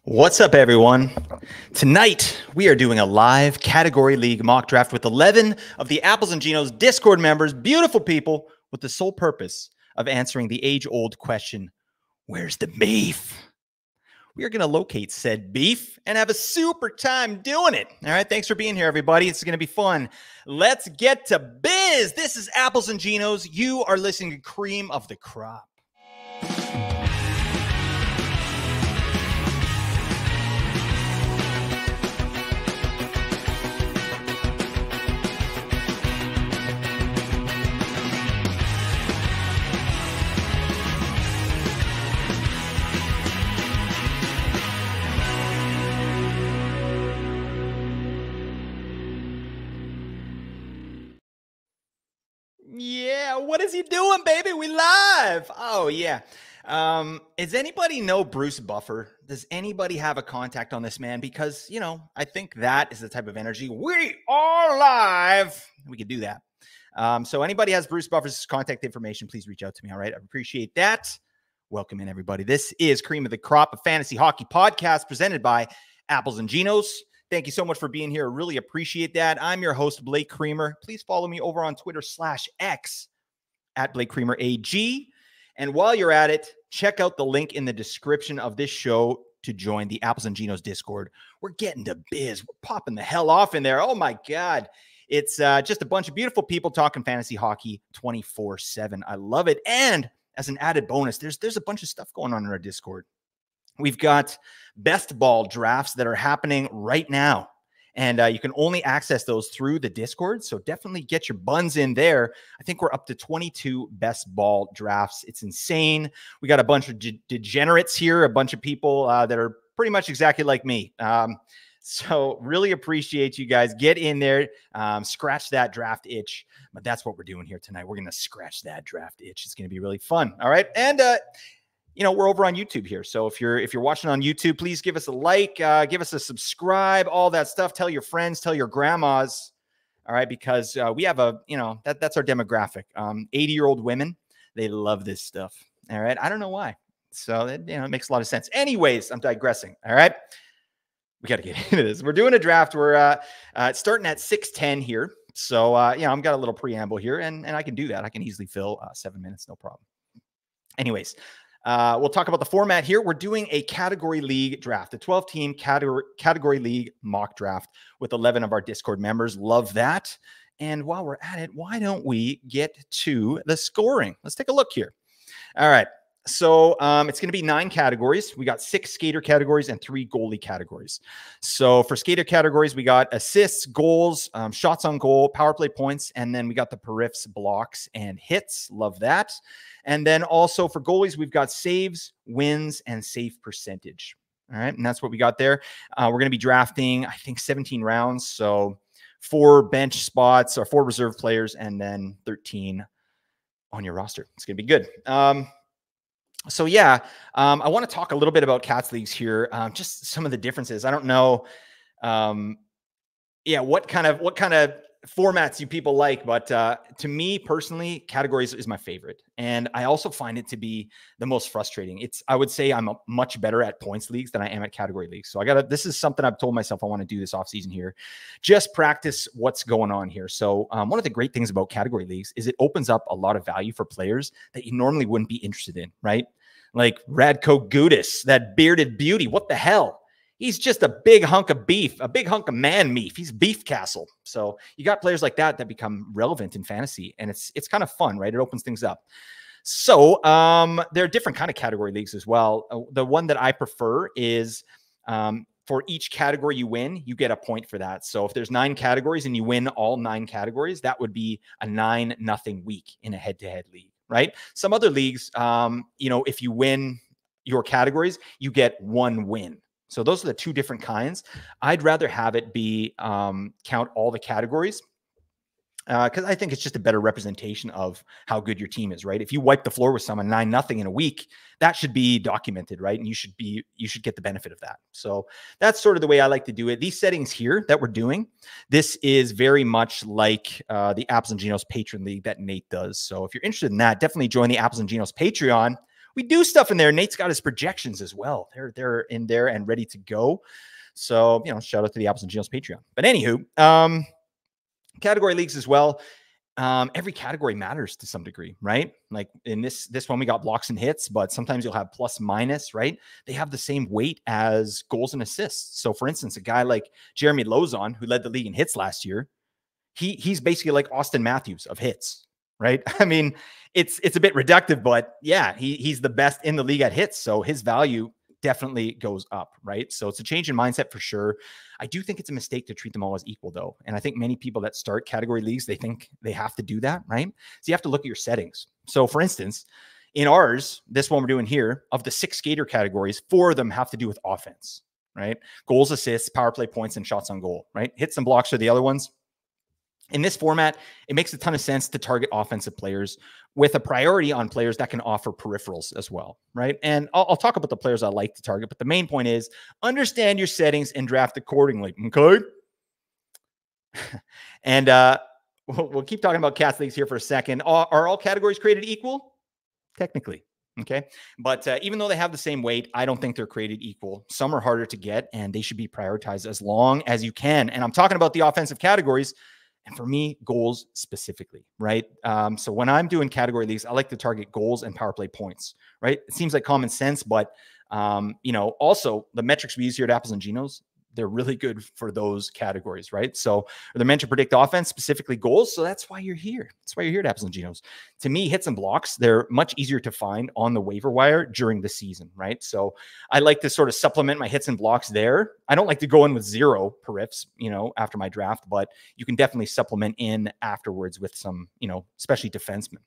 What's up, everyone? Tonight, we are doing a live category league mock draft with 11 of the Apples and Ginos Discord members, beautiful people, with the sole purpose of answering the age-old question, where's the beef? We are going to locate said beef and have a super time doing it. All right, thanks for being here, everybody. It's going to be fun. Let's get to biz. This is Apples and Ginos. You are listening to Cream of the Crop. Yeah, what is he doing, baby? We live. Oh, yeah. Does anybody know Bruce Buffer? Does anybody have a contact on this man? Because, you know, I think that is the type of energy. We are live. We could do that. So anybody has Bruce Buffer's contact information, please reach out to me. All right. I appreciate that. Welcome in, everybody. This is Cream of the Crop, a fantasy hockey podcast presented by Apples and Ginos. Thank you so much for being here. I really appreciate that. I'm your host, Blake Creamer. Please follow me over on Twitter /X at Blake Creamer AG. And while you're at it, check out the link in the description of this show to join the Apples and Ginos Discord. We're getting to biz. We're popping the hell off in there. Oh my God. It's just a bunch of beautiful people talking fantasy hockey 24/7. I love it. And as an added bonus, there's a bunch of stuff going on in our Discord. We've got best ball drafts that are happening right now. And you can only access those through the Discord. So definitely get your buns in there. I think we're up to 22 best ball drafts. It's insane. We got a bunch of degenerates here, a bunch of people that are pretty much exactly like me. So really appreciate you guys. Get in there, scratch that draft itch. But that's what we're doing here tonight. We're going to scratch that draft itch. It's going to be really fun. All right. And you know, we're over on YouTube here. So if you're watching on YouTube, please give us a like, give us a subscribe, all that stuff. Tell your friends, tell your grandmas. All right. Because we have that's our demographic. 80-year-old women, they love this stuff. All right. I don't know why. So it makes a lot of sense. Anyways, I'm digressing. All right. We got to get into this. We're doing a draft. We're starting at 6:10 here. So, I've got a little preamble here and I can do that. I can easily fill 7 minutes. No problem. Anyways, we'll talk about the format here. We're doing a category league draft, a 12-team category league mock draft with 11 of our Discord members. Love that. And while we're at it, why don't we get to the scoring? Let's take a look here. All right. So it's going to be 9 categories. We got 6 skater categories and 3 goalie categories. So for skater categories, we got assists, goals, shots on goal, power play points, and then we got the periffs, blocks, and hits. Love that. And then also for goalies, we've got saves, wins, and save percentage. All right, and that's what we got there. We're going to be drafting, I think, 17 rounds. So 4 bench spots or 4 reserve players, and then 13 on your roster. It's going to be good. So yeah, I want to talk a little bit about Cats Leagues here. Just some of the differences. I don't know. What kind of formats you people like, but to me personally, categories is my favorite. And I also find it to be the most frustrating. I would say I'm much better at points leagues than I am at category leagues. So this is something I've told myself I want to do this offseason here. Just practice what's going on here. So one of the great things about category leagues is it opens up a lot of value for players that you normally wouldn't be interested in, right? Like Radko Gudas, that bearded beauty. What the hell? He's just a big hunk of beef, a big hunk of man meat. He's beef castle. So you got players like that become relevant in fantasy, and it's kind of fun, right? It opens things up. So there are different kind of category leagues as well. The one that I prefer is for each category you win, you get a point for that. So if there's 9 categories and you win all 9 categories, that would be a 9-0 week in a head-to-head league, right? Some other leagues, if you win your categories, you get 1 win. So those are the 2 different kinds. I'd rather have it be count all the categories because I think it's just a better representation of how good your team is, right? If you wipe the floor with someone 9-0 in a week, that should be documented, right? And you should get the benefit of that. So that's sort of the way I like to do it. These settings here that we're doing, this is very much like the Apples and Ginos Patreon League that Nate does. So if you're interested in that, definitely join the Apples and Ginos Patreon, we do stuff in there. Nate's got his projections as well. They're in there and ready to go. So, shout out to the Apples and Ginos Patreon. But anywho, category leagues as well. Every category matters to some degree, right? Like in this one, we got blocks and hits, but sometimes you'll have plus minus, right? They have the same weight as goals and assists. So for instance, a guy like Jeremy Lozon, who led the league in hits last year, he's basically like Austin Matthews of hits, right? I mean, it's a bit reductive, but yeah, he's the best in the league at hits. So his value definitely goes up, right? So it's a change in mindset for sure. I do think it's a mistake to treat them all as equal though. And I think many people that start category leagues, they think they have to do that, right? So you have to look at your settings. So for instance, in ours, this one we're doing here, of the 6 skater categories, 4 of them have to do with offense, right? Goals, assists, power play points, and shots on goal, right? Hits and blocks are the other ones. In this format, it makes a ton of sense to target offensive players with a priority on players that can offer peripherals as well, right? And I'll talk about the players I like to target, but the main point is understand your settings and draft accordingly, okay? And we'll keep talking about Cats Leagues here for a second. Are all categories created equal? Technically, okay? But even though they have the same weight, I don't think they're created equal. Some are harder to get, and they should be prioritized as long as you can. And I'm talking about the offensive categories, and for me, goals specifically, right? So when I'm doing category leagues, I like to target goals and power play points, right? It seems like common sense, but also the metrics we use here at Apples and Ginos, they're really good for those categories, right? So they're meant to predict offense, specifically goals. So that's why you're here. That's why you're here at Apples and Ginos. To me, hits and blocks, they're much easier to find on the waiver wire during the season, right? So I like to sort of supplement my hits and blocks there. I don't like to go in with 0 periffs, after my draft, but you can definitely supplement in afterwards with some, especially defensemen.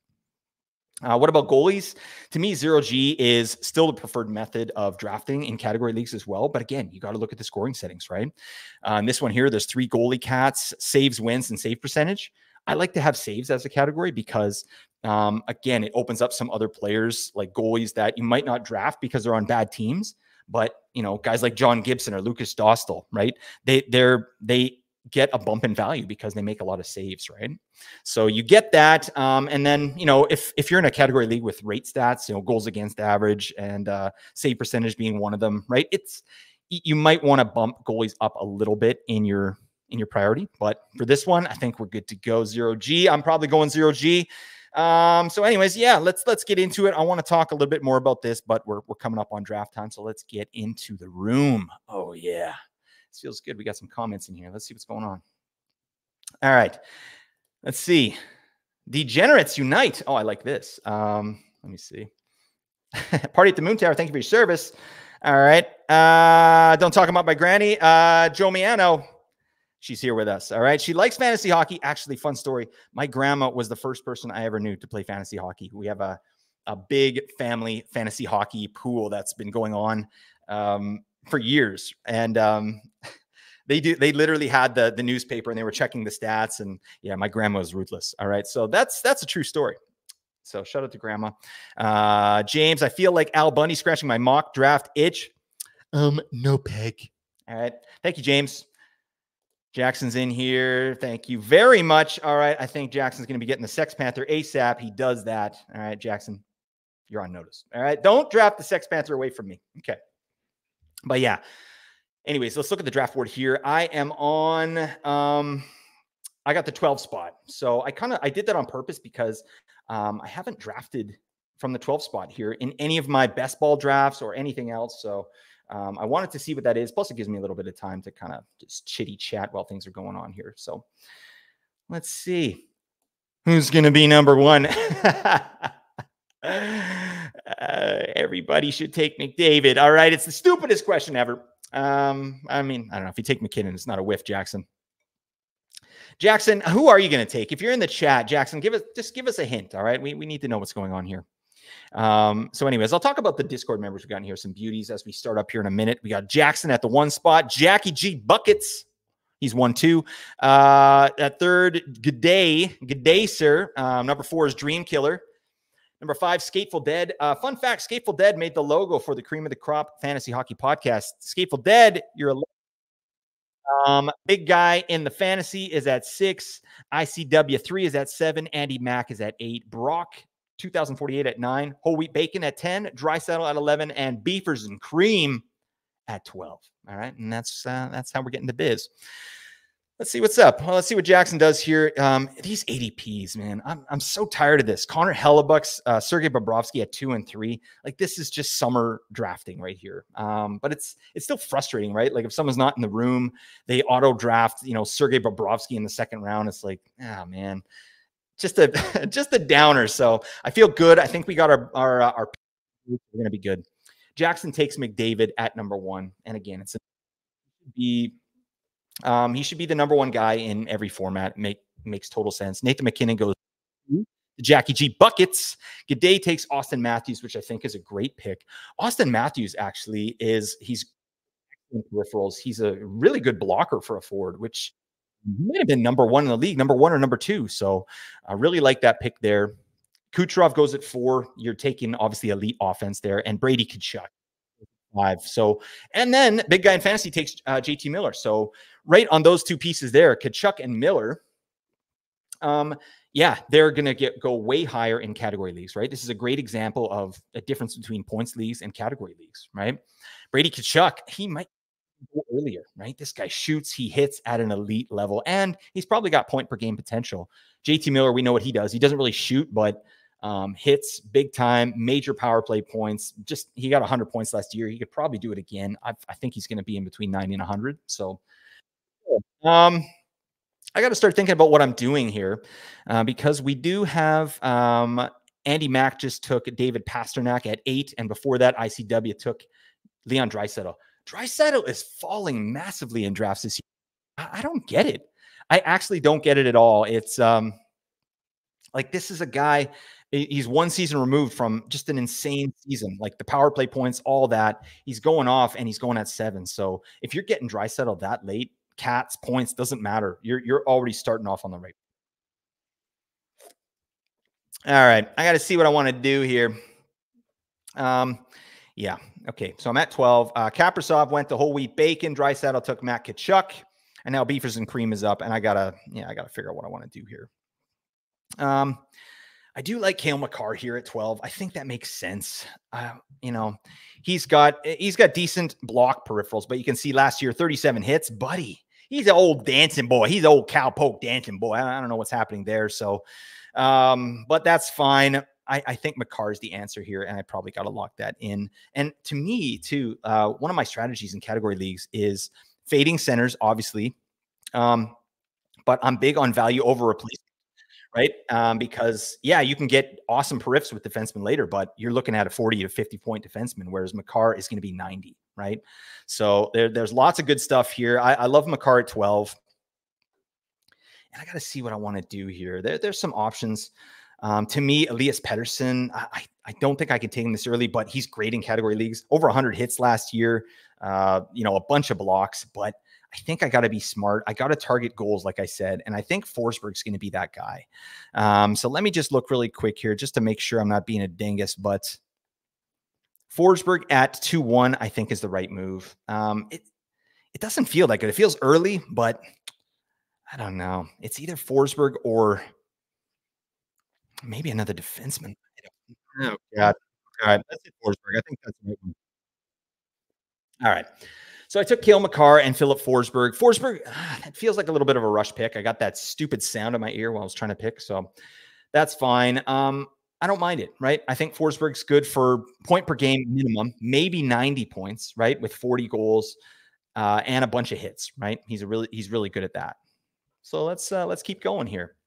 What about goalies? To me, 0G is still the preferred method of drafting in category leagues as well. But again, you got to look at the scoring settings, right? In this one here, there's 3 goalie cats, saves, wins, and save percentage. I like to have saves as a category because, again, it opens up some other players like goalies that you might not draft because they're on bad teams. But, guys like John Gibson or Lucas Dostal, right? They get a bump in value because they make a lot of saves, right? So you get that. And then, if you're in a category league with rate stats, goals against average and save percentage being one of them, right? You might want to bump goalies up a little bit in your priority. But for this one, I think we're good to go. 0G. I'm probably going 0G. So anyways, yeah, let's get into it. I want to talk a little bit more about this, but we're coming up on draft time. So let's get into the room. Oh yeah. This feels good. We got some comments in here. Let's see what's going on. All right. Let's see. Degenerates unite. Oh, I like this. Let me see. Party at the Moon Tower. Thank you for your service. All right. Don't talk about my granny. Joe Miano. She's here with us. All right. She likes fantasy hockey. Actually, fun story. My grandma was the first person I ever knew to play fantasy hockey. We have a big family fantasy hockey pool that's been going on for years. And they literally had the newspaper and they were checking the stats. And yeah, my grandma was ruthless. All right. So that's a true story. So shout out to grandma. James, I feel like Al Bundy scratching my mock draft itch. No peg. All right. Thank you, James. Jackson's in here. Thank you very much. All right. I think Jackson's going to be getting the Sex Panther ASAP. He does that. All right, Jackson, you're on notice. All right. Don't draft the Sex Panther away from me. Okay. But yeah. Anyways, let's look at the draft board here. I am on, I got the 12 spot. So I did that on purpose because I haven't drafted from the 12 spot here in any of my best ball drafts or anything else. So I wanted to see what that is. Plus, it gives me a little bit of time to kind of just chitty chat while things are going on here. So let's see who's going to be number 1. Everybody should take McDavid. All right. It's the stupidest question ever. I mean, I don't know. If you take McKinnon, it's not a whiff, Jackson. Jackson, who are you going to take? If you're in the chat, Jackson, give us a hint. All right. We need to know what's going on here. So anyways, I'll talk about the Discord members we've got in here, some beauties as we start up here in a minute. We got Jackson at the 1 spot, Jackie G Buckets. He's 1-2. At 3rd, good day, sir. Number 4 is Dream Killer. Number 5, Skateful Dead. Fun fact, Skateful Dead made the logo for the Cream of the Crop Fantasy Hockey Podcast. Skateful Dead, you're a big guy in the fantasy is at 6. ICW 3 is at 7. Andy Mack is at 8. Brock 2048 at 9, whole wheat bacon at 10, dry saddle at 11, and beefers and cream at 12. All right, and that's how we're getting the biz. Let's see what's up. Well, let's see what Jackson does here. These ADPs, man, I'm so tired of this. Connor Hellebuck's, Sergei Bobrovsky at 2 and 3. Like, this is just summer drafting right here. But it's still frustrating, right? Like, if someone's not in the room, they auto draft, Sergei Bobrovsky in the second round. It's like, man, just a just a downer. So I feel good. I think we got our we're gonna be good. Jackson takes McDavid at number 1, and again, he should be the number 1 guy in every format. Makes total sense. Nathan McKinnon goes to Jackie G buckets. G'day takes Austin Matthews, which I think is a great pick. Austin Matthews actually he's in peripherals. He's a really good blocker for a forward, which might have been number 1 in the league, number 1 or number 2. So I really like that pick there. Kucherov goes at 4. You're taking obviously elite offense there, and Brady Tkachuk 5. So, and then big guy in fantasy takes JT Miller. So right on those 2 pieces there, Tkachuk and Miller. Yeah, they're going to go way higher in category leagues, right? This is a great example of a difference between points leagues and category leagues, right? Brady Tkachuk, he might go earlier, right? This guy shoots, he hits at an elite level, and he's probably got point per game potential. JT Miller, we know what he does. He doesn't really shoot, but hits big time, major power play points. Just, he got 100 points last year. He could probably do it again. I think he's going to be in between 90 and 100. So, I got to start thinking about what I'm doing here, because we do have Andy Mack just took David Pasternak at 8, and before that, ICW took Leon Draisaitl. Draisaitl is falling massively in drafts this year. I don't get it. I actually don't get it at all. It's like, this is a guy, he's 1 season removed from just an insane season, like the power play points, all that. He's going off, and he's going at 7. So if you're getting Draisaitl that late, Cats, points, doesn't matter. You're already starting off on the right. All right, I got to see what I want to do here. Yeah, okay. So I'm at 12. Kaprizov went to whole wheat bacon. Draisaitl took Matt Tkachuk, and now beefers and cream is up. And I gotta figure out what I want to do here. I do like Cale Makar here at 12. I think that makes sense. He's got decent block peripherals, but you can see last year, 37 hits, buddy. He's an old dancing boy. He's an old cowpoke dancing boy. I don't know what's happening there. So, but that's fine. I think Makar is the answer here, and I probably got to lock that in. And to me, too, one of my strategies in category leagues is fading centers, obviously. But I'm big on value over replacement. Right? Because, yeah, you can get awesome periffs with defensemen later, but you're looking at a 40 to 50 point defenseman, whereas Makar is going to be 90, right? So there's lots of good stuff here. I love Makar at 12. And I got to see what I want to do here. There's some options. To me, Elias Pettersson, I don't think I can take him this early, but he's great in category leagues. Over 100 hits last year, a bunch of blocks, but I think I got to be smart. I got to target goals, like I said, and I think Forsberg's going to be that guy. So let me just look really quick here just to make sure I'm not being a dingus, but Forsberg at 2-1, I think is the right move. It doesn't feel that good. It feels early, but I don't know. It's either Forsberg or maybe another defenseman. Oh, God. All right. Let's hit Forsberg. I think that's the right one. All right. So I took Cale Makar and Philip Forsberg. Forsberg, it feels like a little bit of a rush pick. I got that stupid sound in my ear while I was trying to pick, so that's fine. I don't mind it, right? I think Forsberg's good for point per game minimum, maybe 90 points, right, with 40 goals and a bunch of hits, right? He's really good at that. So let's keep going here.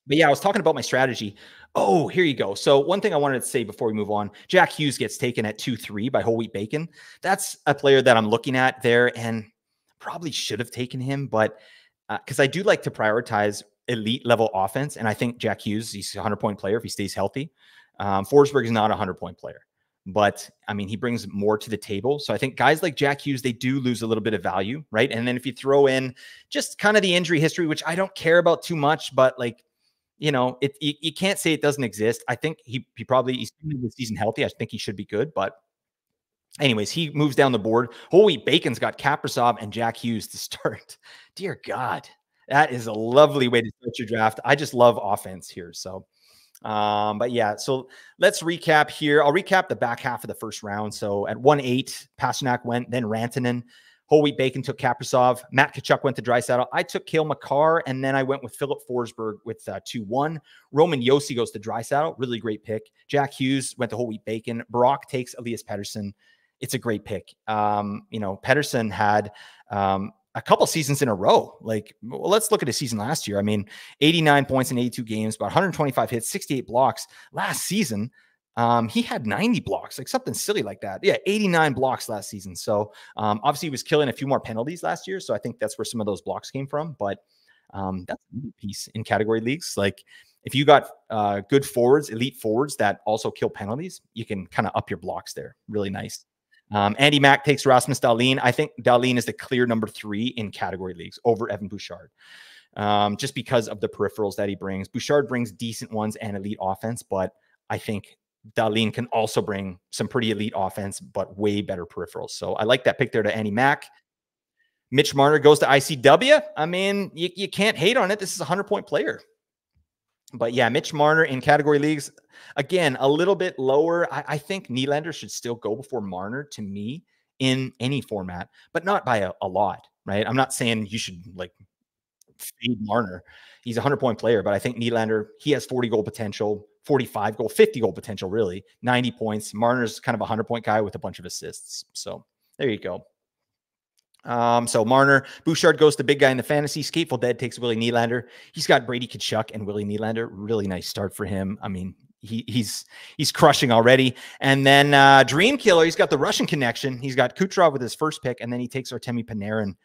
But yeah, I was talking about my strategy. Oh, here you go. So one thing I wanted to say before we move on, Jack Hughes gets taken at 2-3 by Whole Wheat Bacon. That's a player that I'm looking at there and probably should have taken him, but because I do like to prioritize elite level offense. And I think Jack Hughes, he's a 100-point player if he stays healthy. Forsberg is not a 100-point player, but I mean, he brings more to the table. So I think guys like Jack Hughes, they do lose a little bit of value, right? And then if you throw in just kind of the injury history, which I don't care about too much, but like, you can't say it doesn't exist. I think he's the season healthy. I think he should be good. But anyways, he moves down the board. Whole Wheat Bacon's got Kaprizov and Jack Hughes to start. Dear God, that is a lovely way to start your draft. I just love offense here. So But yeah, so let's recap here. I'll recap the back half of the first round. So at 1-8, Pasternak went, then Rantanen. Whole wheat bacon took Kaprizov. Matt Tkachuk went to Draisaitl. I took Cale Makar, and then I went with Philip Forsberg with 2-1. Roman Josi goes to Draisaitl. Really great pick. Jack Hughes went to whole wheat bacon. Brock takes Elias Pettersson. It's a great pick. Pettersson had a couple seasons in a row. Like, well, let's look at his season last year. I mean, 89 points in 82 games, about 125 hits, 68 blocks. Last season, he had 90 blocks, like something silly like that. Yeah, 89 blocks last season. So obviously he was killing a few more penalties last year. So I think that's where some of those blocks came from. But that's a piece in category leagues. Like if you got good forwards, elite forwards that also kill penalties, you can kind of up your blocks there. Really nice. Andy Mack takes Rasmus Dahlin. I think Dahlin is the clear number 3 in category leagues over Evan Bouchard. Just because of the peripherals that he brings. Bouchard brings decent ones and elite offense, but I think Dahlin can also bring some pretty elite offense, but way better peripherals. So I like that pick there to Andy Mack. Mitch Marner goes to ICW. I mean, you can't hate on it. This is a 100-point player. But yeah, Mitch Marner in category leagues, again, a little bit lower. I think Nylander should still go before Marner to me in any format, but not by a lot, right? I'm not saying you should like fade Marner. He's a 100-point player, but I think Nylander, he has 40 goal potential, 45 goal, 50 goal potential, really, 90 points. Marner's kind of a 100-point guy with a bunch of assists. So there you go. So Marner, Bouchard goes to big guy in the fantasy. Skateful Dead takes Willie Nylander. He's got Brady Tkachuk and Willie Nylander. Really nice start for him. I mean, he's crushing already. And then Dream Killer, he's got the Russian connection. He's got Kucherov with his first pick, and then he takes Artemi Panarin.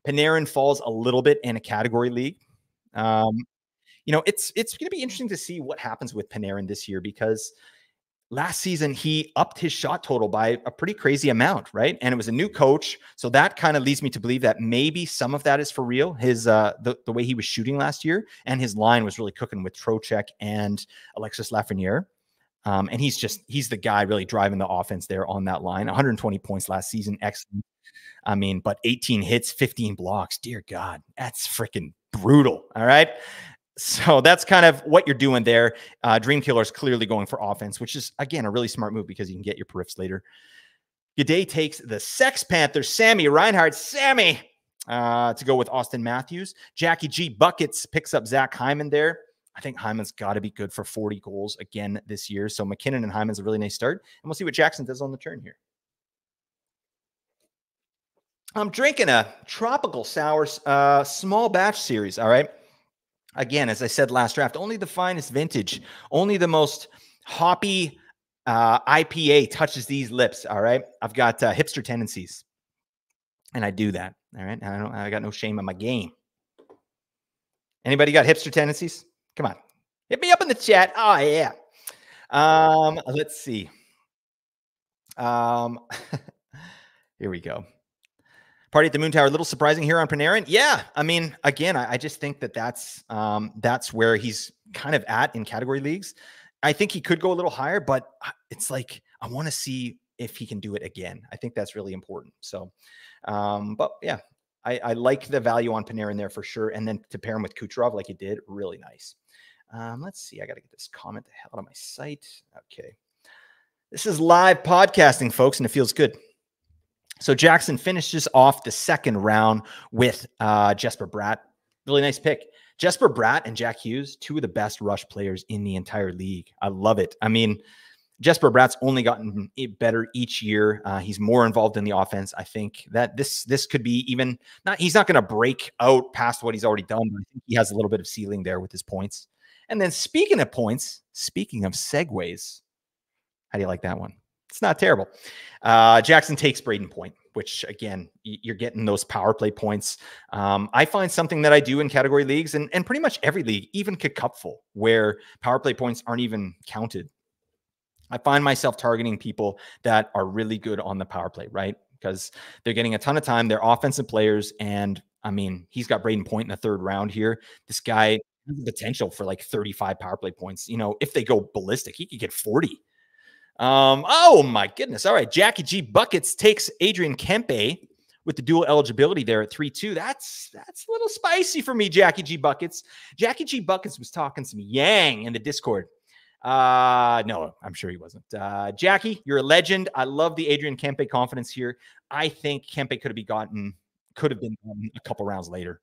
Panarin falls a little bit in a category league. It's going to be interesting to see what happens with Panarin this year because last season he upped his shot total by a pretty crazy amount, right? And it was a new coach, so that kind of leads me to believe that maybe some of that is for real. His the way he was shooting last year, and his line was really cooking with Trocheck and Alexis Lafreniere. And he's the guy really driving the offense there on that line. 120 points last season, excellent. I mean, but 18 hits, 15 blocks. Dear God, that's freaking brutal. All right. So that's kind of what you're doing there. Dream Killer is clearly going for offense, which is, again, a really smart move because you can get your periffs later. G'day takes the Sex Panther, Sammy Reinhart. Sammy to go with Austin Matthews. Jackie G. Buckets picks up Zach Hyman there. I think Hyman's got to be good for 40 goals again this year. So McKinnon and Hyman's a really nice start. And we'll see what Jackson does on the turn here. I'm drinking a tropical sour small batch series. All right. Again, as I said last draft, only the finest vintage, only the most hoppy IPA touches these lips. All right. I've got hipster tendencies, and I do that. All right. I got no shame in my game. Anybody got hipster tendencies? Come on. Hit me up in the chat. Oh, yeah. Let's see. Here we go. Party at the Moon Tower, a little surprising here on Panarin. Yeah, I mean, again, I just think that's where he's kind of at in category leagues. I think he could go a little higher, but it's like I want to see if he can do it again. I think that's really important. So, but yeah, I like the value on Panarin there for sure. And then to pair him with Kucherov like you did, really nice. Let's see. I got to get this comment the hell out of my site. Okay. This is live podcasting, folks, and it feels good. So Jackson finishes off the second round with Jesper Bratt. Really nice pick. Jesper Bratt and Jack Hughes, two of the best rush players in the entire league. I love it. I mean, Jesper Bratt's only gotten better each year. He's more involved in the offense. I think that this could be even not. He's not going to break out past what he's already done, but I think he has a little bit of ceiling there with his points. And then speaking of points, speaking of segues, how do you like that one? It's not terrible. Jackson takes Braden Point, which again, you're getting those power play points. I find something that I do in category leagues and pretty much every league, even Cupful, where power play points aren't even counted. I find myself targeting people that are really good on the power play, right? Because they're getting a ton of time. They're offensive players. And I mean, he's got Braden Point in the third round here. This guy has the potential for like 35 power play points. You know, if they go ballistic, he could get 40. Oh my goodness. All right. Jackie G Buckets takes Adrian Kempe with the dual eligibility there at 3-2. That's a little spicy for me, Jackie G Buckets. Jackie G Buckets was talking some yang in the Discord. No, I'm sure he wasn't. Jackie, you're a legend. I love the Adrian Kempe confidence here. I think Kempe could have been gotten a couple rounds later.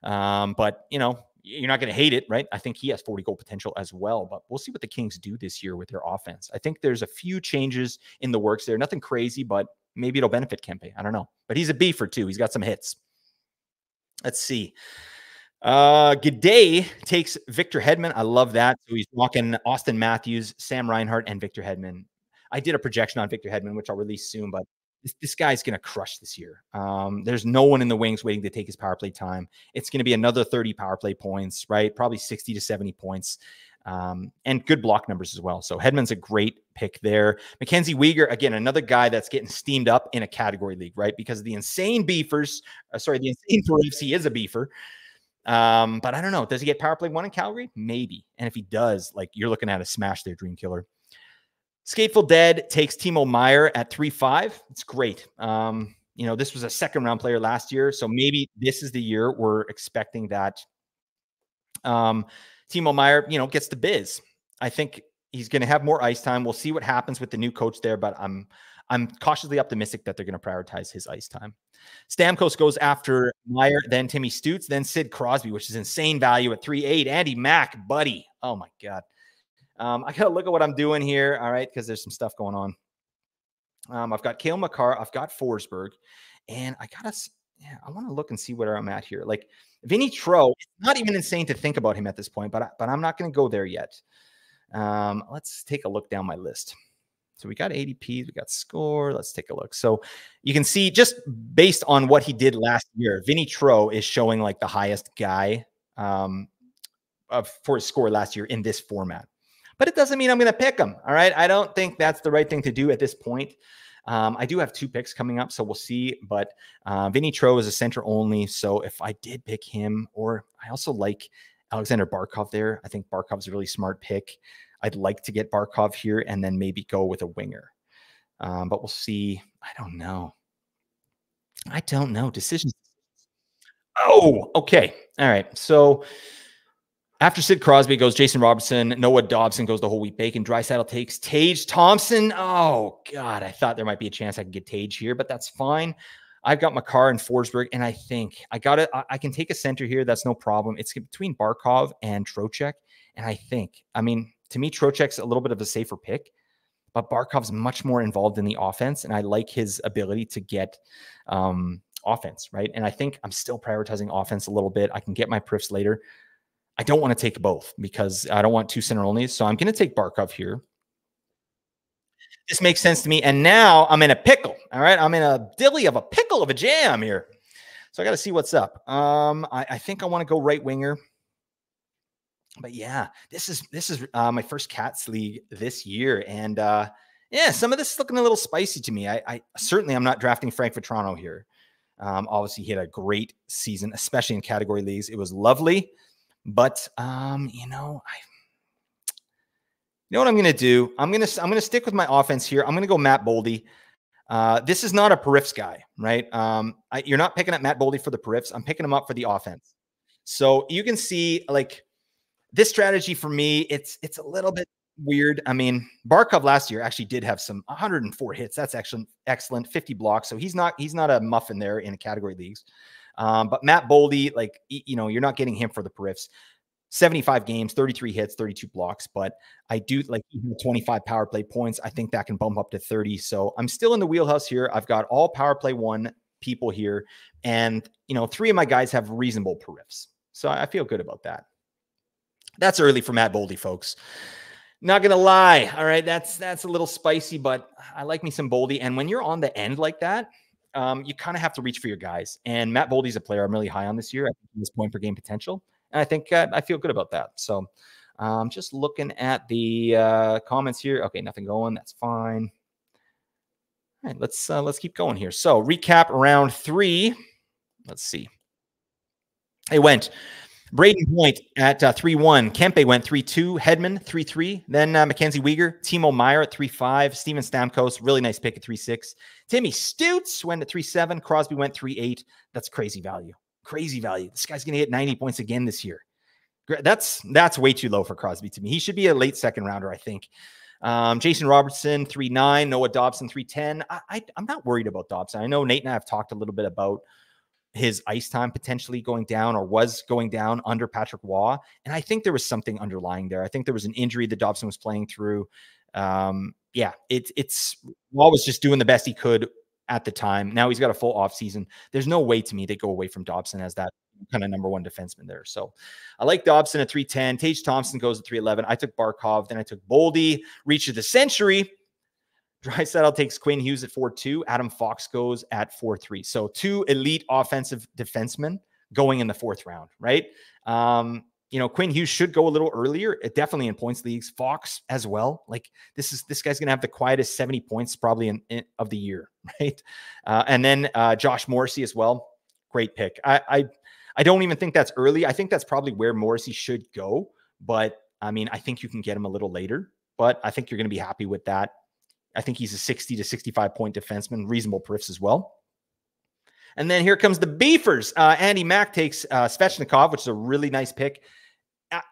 But you know, you're not going to hate it, right? I think he has 40 goal potential as well, but we'll see what the Kings do this year with their offense. I think there's a few changes in the works there. Nothing crazy, but maybe it'll benefit Kempe. I don't know, but he's a beefer too. He's got some hits. Let's see. G'day takes Victor Hedman. I love that. So he's walking Austin Matthews, Sam Reinhart, and Victor Hedman. I did a projection on Victor Hedman, which I'll release soon, but this guy's going to crush this year. There's no one in the wings waiting to take his power play time. It's going to be another 30 power play points, right? Probably 60 to 70 points. And good block numbers as well. So Hedman's a great pick there. Mackenzie Weegar, again, another guy that's getting steamed up in a category league, right? Because of the insane beefers, the insane Braves, he is a beefer. But I don't know. Does he get power play 1 in Calgary? Maybe. And if he does, like, you're looking at a smash there, Dream Killer. Skateful Dead takes Timo Meier at 3.5. It's great. You know, this was a second round player last year, so maybe this is the year we're expecting that Timo Meier, you know, gets the biz. I think he's going to have more ice time. We'll see what happens with the new coach there, but I'm cautiously optimistic that they're going to prioritize his ice time. Stamkos goes after Meier, then Timmy Stutz, then Sid Crosby, which is insane value at 3.8. Andy Mack, buddy. Oh my God. I got to look at what I'm doing here. All right. Because there's some stuff going on. I've got Cale Makar. I've got Forsberg. And I want to look and see where I'm at here. Like Vinny Tro, it's not even insane to think about him at this point, but I'm not going to go there yet. Let's take a look down my list. So we got ADPs, we got score. Let's take a look. So you can see just based on what he did last year, Vinny Tro is showing like the highest guy for his score last year in this format. But it doesn't mean I'm going to pick him. All right. I don't think that's the right thing to do at this point. I do have 2 picks coming up, so we'll see. But Vinny Tro is a center only. So if I did pick him, or I also like Alexander Barkov there. I think Barkov's a really smart pick. I'd like to get Barkov here and then maybe go with a winger. But we'll see. I don't know. Decisions. Oh, okay. All right. So after Sid Crosby goes Jason Robertson, Noah Dobson goes the whole week. Bacon Draisaitl takes Tage Thompson. Oh, God. I thought there might be a chance I could get Tage here, but that's fine. I've got Makar and Forsberg, and I think I can take a center here. That's no problem. It's between Barkov and Trocheck. And to me, Trocheck's a little bit of a safer pick, but Barkov's much more involved in the offense, and I like his ability to get offense, right? And I think I'm still prioritizing offense a little bit. I can get my prifs later. I don't want to take both because I don't want 2 center only. So I'm going to take Barkov here. This makes sense to me. And now I'm in a pickle. All right. I'm in a dilly of a pickle of a jam here. So I got to see what's up. I think I want to go right winger. But yeah, this is my first Cats League this year. And yeah, some of this is looking a little spicy to me. I certainly I'm not drafting Frank Vatrano here. Obviously, he had a great season, especially in category leagues. It was lovely. But you know what I'm going to do? I'm going to stick with my offense here. I'm going to go Matt Boldy. This is not a periffs guy, right? You're not picking up Matt Boldy for the periffs. I'm picking him up for the offense. So you can see like this strategy for me, it's a little bit weird. I mean, Barkov last year actually did have some 104 hits. That's actually excellent. 50 blocks. So he's not a muffin there in category leagues. But Matt Boldy, like, you know, you're not getting him for the periffs. 75 games, 33 hits, 32 blocks. But I do like 25 power play points. I think that can bump up to 30. So I'm still in the wheelhouse here. I've got all power play 1 people here. And, you know, 3 of my guys have reasonable periffs. So I feel good about that. That's early for Matt Boldy, folks. Not going to lie. All right. That's a little spicy, but I like me some Boldy. And when you're on the end like that, you kind of have to reach for your guys. And Matt Boldy's a player I'm really high on this year. I think his point per game potential. And I think I feel good about that. So just looking at the comments here. Okay, nothing going. That's fine. All right, let's keep going here. So recap round 3. Let's see. It went Braden Point at 3-1. Kempe went 3-2. Hedman 3-3. Then Mackenzie Weegar, Timo Meier at 3-5. Steven Stamkos, really nice pick at 3-6. Timmy Stutz went at 3-7. Crosby went 3-8. That's crazy value. Crazy value. This guy's going to get 90 points again this year. That's way too low for Crosby to me. He should be a late second rounder, I think. Jason Robertson, 3.9. Noah Dobson, 3.10. I'm not worried about Dobson. I know Nate and I have talked a little bit about his ice time potentially going down, or was going down under Patrick Waugh. And I think there was something underlying there. I think there was an injury that Dobson was playing through. It's Waugh was just doing the best he could at the time. Now he's got a full off season. There's no way to me they go away from Dobson as that kind of number one defenseman there. So I like Dobson at 3.10. Tage Thompson goes at 3.11. I took Barkov. Then I took Boldy. Reach of the century. Draisaitl takes Quinn Hughes at 4.2. Adam Fox goes at 4.3. So 2 elite offensive defensemen going in the 4th round, right? Quinn Hughes should go a little earlier, definitely in points leagues. Fox as well. Like this guy's going to have the quietest 70 points probably of the year, right? And then Josh Morrissey as well. Great pick. I don't even think that's early. I think that's probably where Morrissey should go. But I mean, I think you can get him a little later, but I think you're going to be happy with that. I think he's a 60 to 65 point defenseman, reasonable perfs as well. And then here comes the beefers. Andy Mack takes Svechnikov, which is a really nice pick.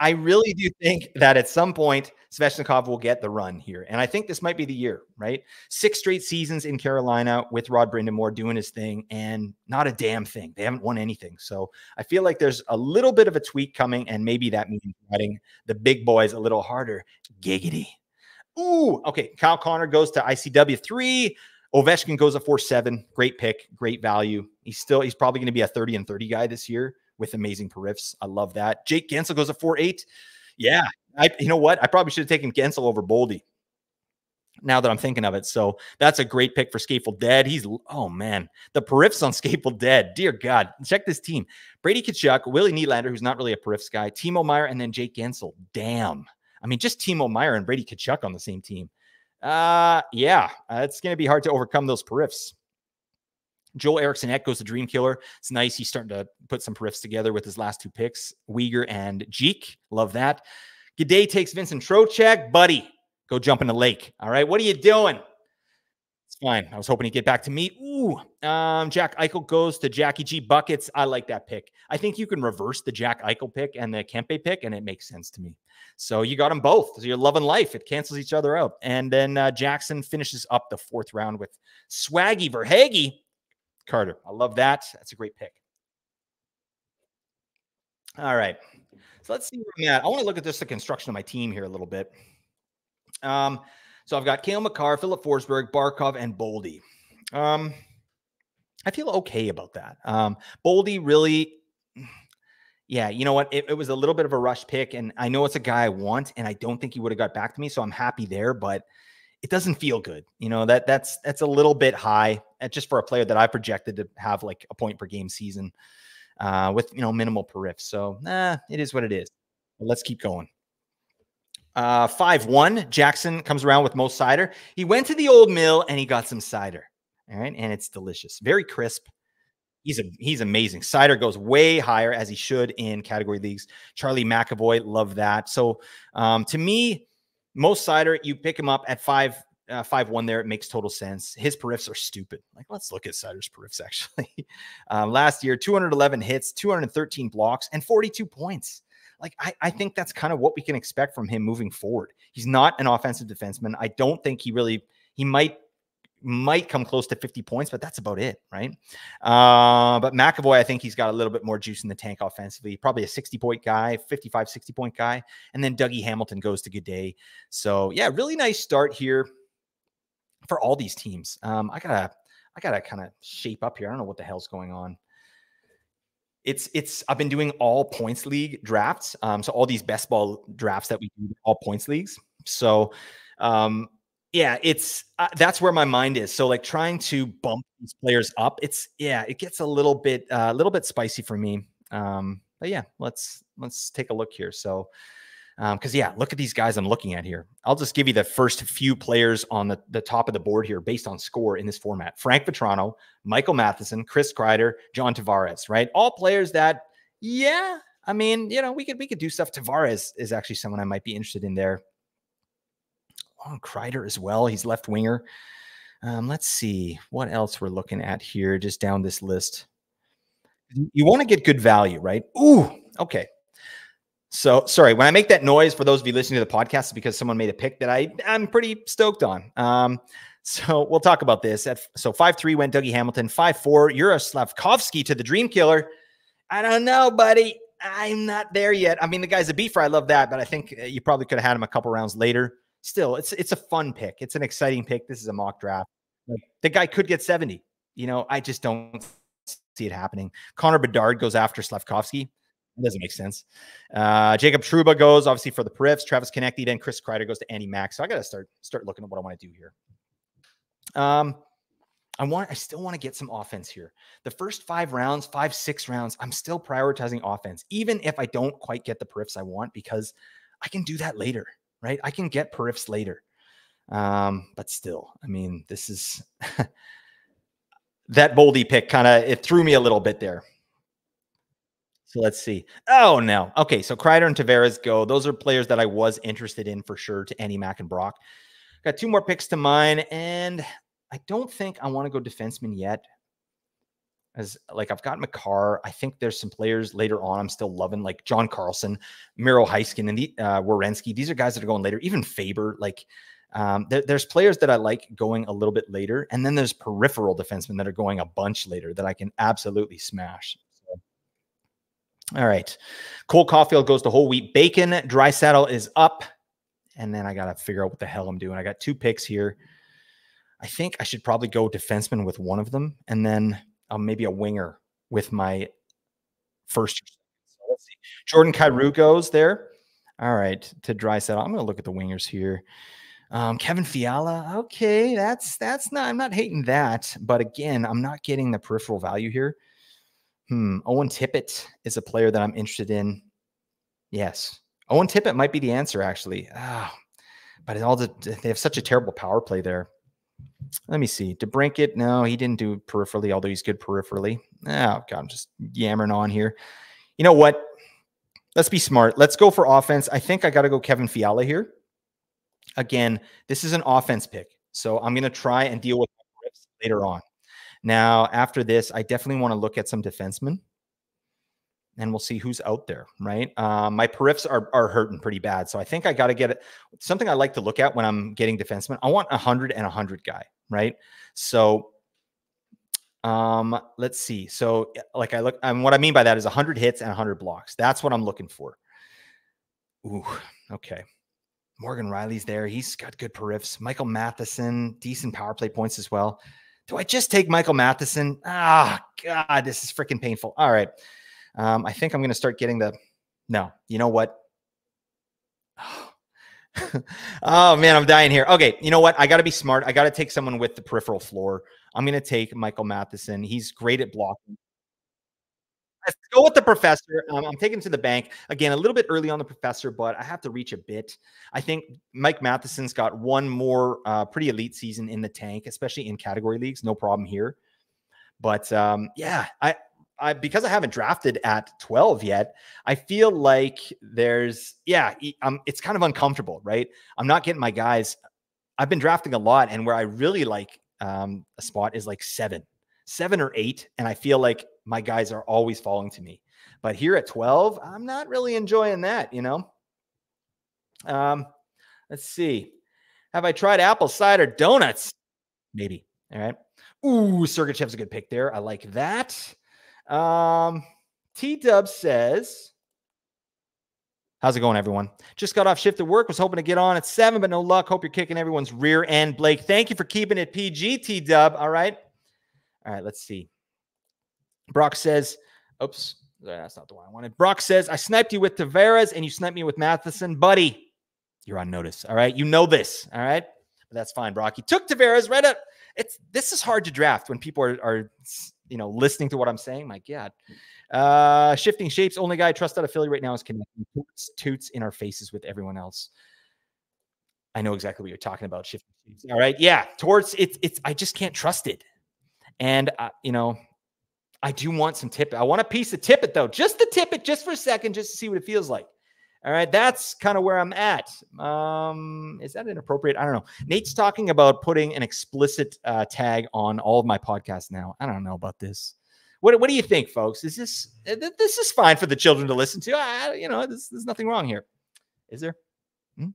I really do think that at some point Svechnikov will get the run here. And I think this might be the year, right? 6 straight seasons in Carolina with Rod Brind'Amour doing his thing and not a damn thing. They haven't won anything. So I feel like there's a little bit of a tweak coming, and maybe that means fighting the big boys a little harder. Giggity. Ooh, okay. Kyle Connor goes to ICW 3. Ovechkin goes at 4.7. Great pick, great value. He's probably going to be a 30 and 30 guy this year with amazing periffs. I love that. Jake Gensel goes at 4.8. Yeah, you know what? I probably should have taken Gensel over Boldy now that I'm thinking of it. So that's a great pick for Scapeful Dead. Oh man, the periffs on Scapeful Dead. Dear God, check this team. Brady Tkachuk, Willie Nylander, who's not really a periffs guy, Timo Meier, and then Jake Gensel. Damn. I mean, just Timo Meier and Brady Tkachuk on the same team. It's going to be hard to overcome those periffs. Joel Eriksson Ek goes to Dream Killer. It's nice. He's starting to put some periffs together with his last 2 picks, Uyghur and Jeek. Love that. G'day takes Vincent Trocheck. Buddy, go jump in the lake. All right. What are you doing? It's fine. I was hoping he'd get back to me. Ooh. Jack Eichel goes to Jackie G Buckets. I like that pick. I think you can reverse the Jack Eichel pick and the Kempe pick, and it makes sense to me. So you got them both. So you're loving life. It cancels each other out. And then Jackson finishes up the 4th round with Swaggy Verhage. Carter. I love that. That's a great pick. All right. So let's see where I'm at. I want to look at just the construction of my team here a little bit. So I've got Cale Makar, Philip Forsberg, Barkov, and Boldy. I feel okay about that. Boldy really, yeah, you know what? It was a little bit of a rush pick, and I know it's a guy I want, and I don't think he would have got back to me, so I'm happy there, but it doesn't feel good. You know, that's a little bit high just for a player that I projected to have like a point per game season with, minimal periffs. So it is what it is. But let's keep going. 5-1. Jackson comes around with Mo Cider. He went to the old mill and he got some cider. All right. And it's delicious. Very crisp. He's amazing. Cider goes way higher, as he should, in category leagues. Charlie McAvoy, love that. So to me, Mo Cider, you pick him up at 5-1 there. It makes total sense. His periffs are stupid. Like, let's look at Cider's periffs, actually. Last year, 211 hits, 213 blocks, and 42 points. Like, I think that's kind of what we can expect from him moving forward. He's not an offensive defenseman. I don't think he might come close to 50 points, but that's about it, right? But McAvoy, I think he's got a little bit more juice in the tank offensively. Probably a 60-point guy, 55, 60-point guy. And then Dougie Hamilton goes to G'day. So, yeah, really nice start here for all these teams. I gotta kind of shape up here. I don't know what the hell's going on. I've been doing all points league drafts. So all these best ball drafts that we do, all points leagues. So, yeah, that's where my mind is. So like trying to bump these players up, it gets a little bit spicy for me. But yeah, let's take a look here. So, because yeah, look at these guys I'm looking at here. I'll just give you the first few players on the top of the board here based on score in this format. Frank Vetrano, Michael Matheson, Chris Kreider, John Tavares, right? All players that, yeah, I mean, we could do stuff. Tavares is actually someone I might be interested in there. Kreider as well. He's left winger. Let's see what else we're looking at here, just down this list. You want to get good value, right? Ooh, okay. So sorry, when I make that noise for those of you listening to the podcast, it's because someone made a pick that I'm pretty stoked on. So we'll talk about this. So 5-3 went Dougie Hamilton. 5-4, Yura Slavkovsky to the Dream Killer. I don't know, buddy. I'm not there yet. I mean, the guy's a beefer. I love that, but I think you probably could have had him a couple rounds later. Still, it's a fun pick. It's an exciting pick. This is a mock draft. Like, the guy could get 70. I just don't see it happening. Connor Bedard goes after Slavkovsky. It doesn't make sense. Jacob Trouba goes obviously for the Periffs. Travis Konecny, then Chris Kreider goes to Andy Mack. So I got to start looking at what I want to do here. I still want to get some offense here. The first 5 rounds, 5-6 rounds, I'm still prioritizing offense, even if I don't quite get the Periffs I want, because I can do that later, right? I can get Periffs later. But still, I mean, this is that Boldy pick it threw me a little bit there. So let's see. Oh, no. Okay, so Kreider and Tavares go. Those are players that I was interested in for sure, to Andy Mack and Brock. Got 2 more picks to mine, and I don't think I want to go defenseman yet. As I've got Makar. I think there's some players later on I'm still loving, like John Carlson, Miro Heiskanen, and Werenski. These are guys that are going later. Even Faber. There's players that I like going a little bit later, and then there's peripheral defensemen that are going a bunch later that I can absolutely smash. All right. Cole Caulfield goes to whole wheat bacon. Draisaitl is up. And then I got to figure out what the hell I'm doing. I got 2 picks here. I think I should probably go defenseman with one of them, and then maybe a winger with my first. So let's see. Jordan Kyrou goes there. All right. To Draisaitl. I'm going to look at the wingers here. Kevin Fiala. Okay. That's not, I'm not hating that, but again, I'm not getting the peripheral value here. Owen Tippett is a player that I'm interested in. Yes. Owen Tippett might be the answer, actually. But they have such a terrible power play there. Let me see. DeBrincat, no, he didn't do peripherally, although he's good peripherally. Oh, God, I'm just yammering on here. You know what? Let's be smart. Let's go for offense. I think I got to go Kevin Fiala here. Again, this is an offense pick, so I'm going to try and deal with rips later on. Now, after this, I definitely want to look at some defensemen, and we'll see who's out there, right? My periffs are hurting pretty bad, so I think I got to get it. Something I like to look at when I'm getting defensemen, I want 100 and 100 guy, right? So let's see. So what I mean by that is 100 hits and 100 blocks. That's what I'm looking for. Ooh, okay. Morgan Riley's there. He's got good periffs. Michael Matheson, decent power play points as well. Do I just take Michael Matheson? Ah, God, this is freaking painful. All right. I think I'm going to start getting no, you know what? Oh, man, I'm dying here. Okay, you know what? I got to be smart. I got to take someone with the peripheral floor. I'm going to take Michael Matheson. He's great at blocking. Let's go with the professor. I'm taking to the bank. Again, a little bit early on the professor, but I have to reach a bit. I think Mike Matheson's got one more pretty elite season in the tank, especially in category leagues. No problem here. But yeah, because I haven't drafted at 12 yet, I feel like it's kind of uncomfortable, right? I'm not getting my guys. I've been drafting a lot, and where I really like a spot is like 7 or 8. And I feel like my guys are always falling to me. But here at 12, I'm not really enjoying that, you know? Let's see. Have I tried apple cider donuts? Maybe. All right. Ooh, Sergachev's a good pick there. I like that. T-Dub says, how's it going, everyone? Just got off shift at work. Was hoping to get on at 7, but no luck. Hope you're kicking everyone's rear end. Blake, thank you for keeping it PG, T-Dub. All right. All right, let's see. Brock says, oops, that's not the one I wanted. Brock says, I sniped you with Tavares and you sniped me with Matheson. Buddy, you're on notice. All right. You know this. All right. But that's fine, Brock. He took Tavares right up. This is hard to draft when people are listening to what I'm saying. My God. Shifting shapes. Only guy I trust out of Philly right now is connecting toots in our faces with everyone else. I know exactly what you're talking about. Shifting shapes. All right. Yeah. Torts. I just can't trust it. And, I do want some Tippett. I want a piece of Tippett, though. Just the Tippett, just for a second, just to see what it feels like. All right, that's kind of where I'm at. Is that inappropriate? I don't know. Nate's talking about putting an explicit tag on all of my podcasts now. I don't know about this. What do you think, folks? Is this is fine for the children to listen to? There's nothing wrong here. Is there? Hmm?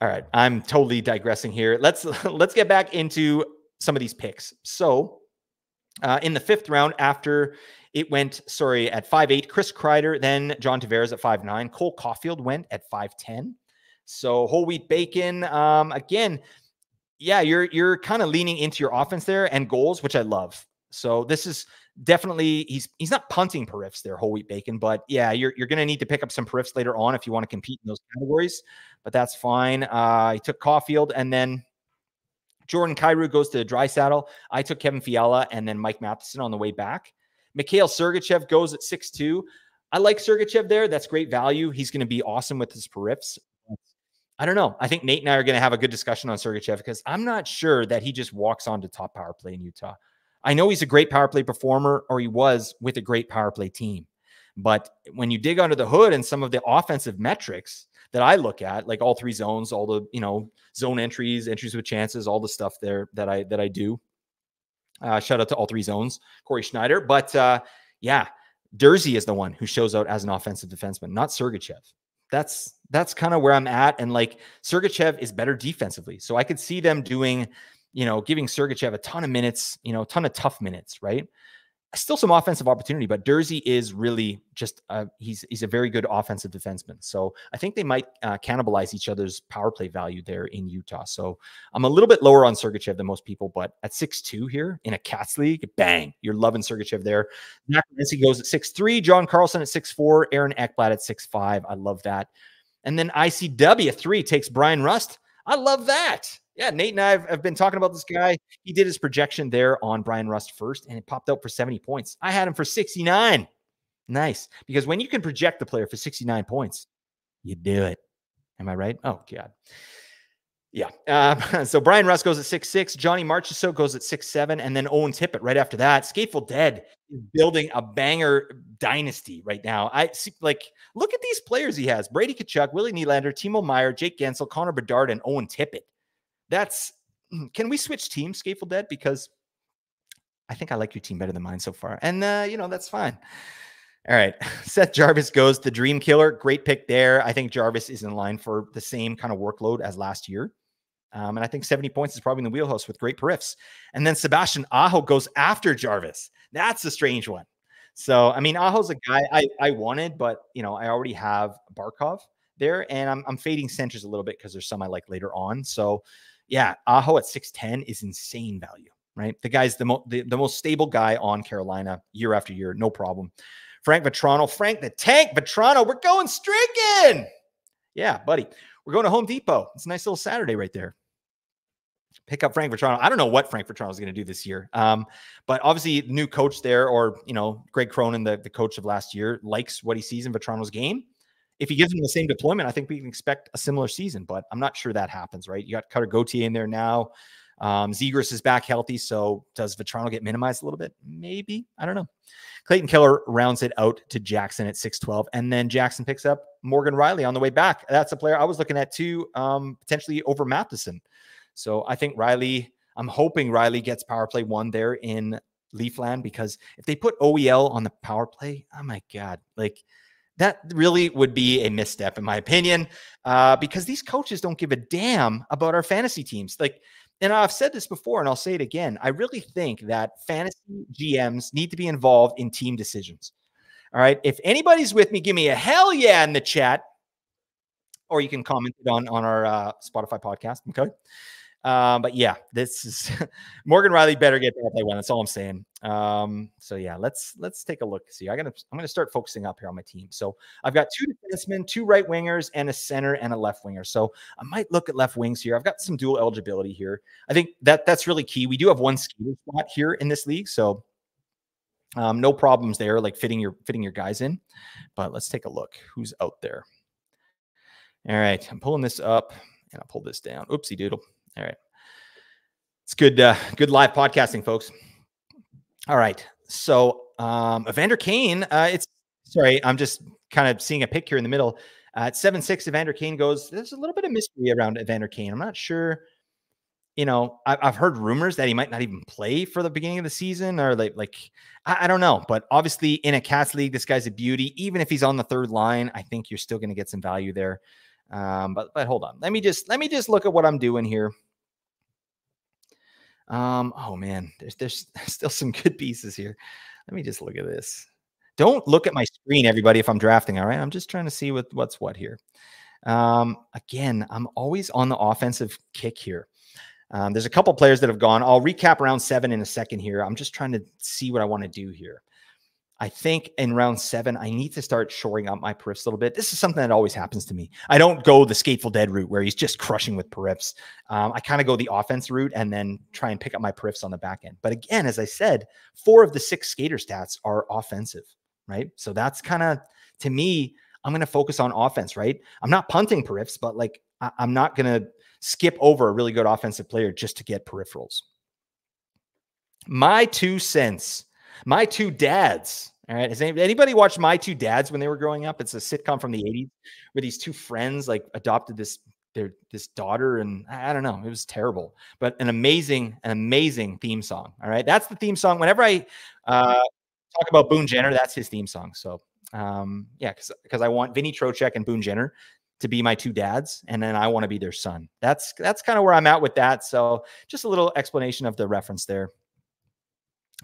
All right, I'm totally digressing here. Let's get back into some of these picks. So, in the 5th round, after it went, at 5'8", Chris Kreider, then John Tavares at 5'9", Cole Caulfield went at 5'10". So whole wheat bacon, again, yeah, you're kind of leaning into your offense there and goals, which I love. So this is definitely he's not punting periffs there, whole wheat bacon, but yeah, you're going to need to pick up some periffs later on if you want to compete in those categories. But that's fine. He took Caulfield, and then Jordan Kyrou goes to Draisaitl. I took Kevin Fiala and then Mike Matheson on the way back. Mikhail Sergachev goes at 6'2". I like Sergachev there. That's great value. He's going to be awesome with his periffs. I don't know. I think Nate and I are going to have a good discussion on Sergachev because I'm not sure that he just walks on to top power play in Utah. I know he's a great power play performer, or he was with a great power play team. But when you dig under the hood and some of the offensive metrics that I look at, like all 3 zones, all the, zone entries with chances, all the stuff there that I do. Shout out to all 3 zones, Corey Schneider. But yeah, Durzi is the one who shows out as an offensive defenseman, not Sergachev. That's kind of where I'm at. And like Sergachev is better defensively. So I could see them doing, giving Sergachev a ton of minutes, a ton of tough minutes, right? Still some offensive opportunity, but Durzi is really just he's a very good offensive defenseman. So I think they might cannibalize each other's power play value there in Utah. So I'm a little bit lower on Sergachev than most people, but at 6'2" here in a Cats league, bang, you're loving Sergachev there. Zach Werenski goes at 6'3", John Carlson at 6'4", Aaron Ekblad at 6'5". I love that. And then ICW 3 takes Brian Rust. I love that. Yeah, Nate and I have been talking about this guy. He did his projection there on Brian Rust first, and it popped out for 70 points. I had him for 69. Nice. Because when you can project the player for 69 points, you do it. Am I right? Oh, God. Yeah. So Brian Rust goes at 6'6". Johnny Marchessault goes at 6'7". And then Owen Tippett right after that. Skateful Dead is building a banger dynasty right now. I see, look at these players he has. Brady Tkachuk, Willie Nylander, Timo Meier, Jake Gensel, Connor Bedard, and Owen Tippett. Can we switch teams, Skateful Dead? Because I think I like your team better than mine so far. And, that's fine. All right. Seth Jarvis goes the Dream Killer. Great pick there. I think Jarvis is in line for the same kind of workload as last year. And I think 70 points is probably in the wheelhouse with great periffs. And then Sebastian Aho goes after Jarvis. That's a strange one. So, I mean, Aho's a guy I wanted, but, I already have Barkov there. And I'm fading centers a little bit because there's some I like later on. So, yeah, Aho at 6'10" is insane value, right? The guy's the most stable guy on Carolina year after year, no problem. Frank Vatrano, Frank the Tank Vatrano, we're going streaking. Yeah, buddy. We're going to Home Depot. It's a nice little Saturday right there. Pick up Frank Vatrano. I don't know what Frank Vatrano is going to do this year. But obviously new coach there, or, Greg Cronin, the coach of last year, likes what he sees in Vatrano's game. If he gives him the same deployment, I think we can expect a similar season, but I'm not sure that happens, right? You got Cutter Gauthier in there now. Zegras is back healthy. So does Vatrano get minimized a little bit? Maybe. I don't know. Clayton Keller rounds it out to Jackson at 6'12". And then Jackson picks up Morgan Riley on the way back. That's a player I was looking at too, potentially over Matheson. So I think I'm hoping Riley gets power play 1 there in Leafland, because if they put OEL on the power play, oh my God, that really would be a misstep in my opinion, because these coaches don't give a damn about our fantasy teams. And I've said this before, and I'll say it again. I really think that fantasy GMs need to be involved in team decisions. All right. If anybody's with me, give me a hell yeah in the chat, or you can comment it on our Spotify podcast. Okay. But yeah, this is Morgan Riley better get that play 1. That's all I'm saying. So yeah, let's take a look. See, I'm gonna start focusing up here on my team. So I've got 2 defensemen, 2 right wingers, and a center and a left winger. So I might look at left wings here. I've got some dual eligibility here. I think that's really key. We do have 1 skater spot here in this league, so no problems there, like fitting your guys in. But let's take a look. Who's out there? All right, I'm pulling this up and I'll pull this down. Oopsie doodle. All right. It's good live podcasting, folks. All right. So Evander Kane, I'm just kind of seeing a pick here in the middle. At 7'6", Evander Kane goes, there's a little bit of mystery around Evander Kane. I'm not sure I've heard rumors that he might not even play for the beginning of the season, or I don't know. But obviously, in a Cats league, this guy's a beauty. Even if he's on the third line, I think you're still going to get some value there. But hold on, let me just look at what I'm doing here. Oh man, there's still some good pieces here. Let me just look at this. Don't look at my screen, everybody, if I'm drafting. All right, I'm just trying to see what's what here. Again, I'm always on the offensive kick here. There's a couple players that have gone. I'll recap round 7 in a second here. I'm just trying to see what I want to do here. I think in round 7, I need to start shoring up my periffs a little bit. This is something that always happens to me. I don't go the Skateful Dead route where he's just crushing with periffs. I kind of go the offense route and then try and pick up my periffs on the back end. But again, as I said, 4 of the 6 skater stats are offensive, right? So that's kind of, to me, I'm going to focus on offense, right? I'm not punting periffs, but like I'm not going to skip over a really good offensive player just to get peripherals. My 2 cents, My Two Dads. All right. Has anybody watched My Two Dads when they were growing up? It's a sitcom from the 80s where these 2 friends like adopted this daughter, and I don't know, it was terrible, but an amazing theme song. All right. That's the theme song. Whenever I talk about Boone Jenner, that's his theme song. So yeah, because I want Vinny Trocheck and Boone Jenner to be my 2 dads, and then I want to be their son. That's kind of where I'm at with that. So just a little explanation of the reference there.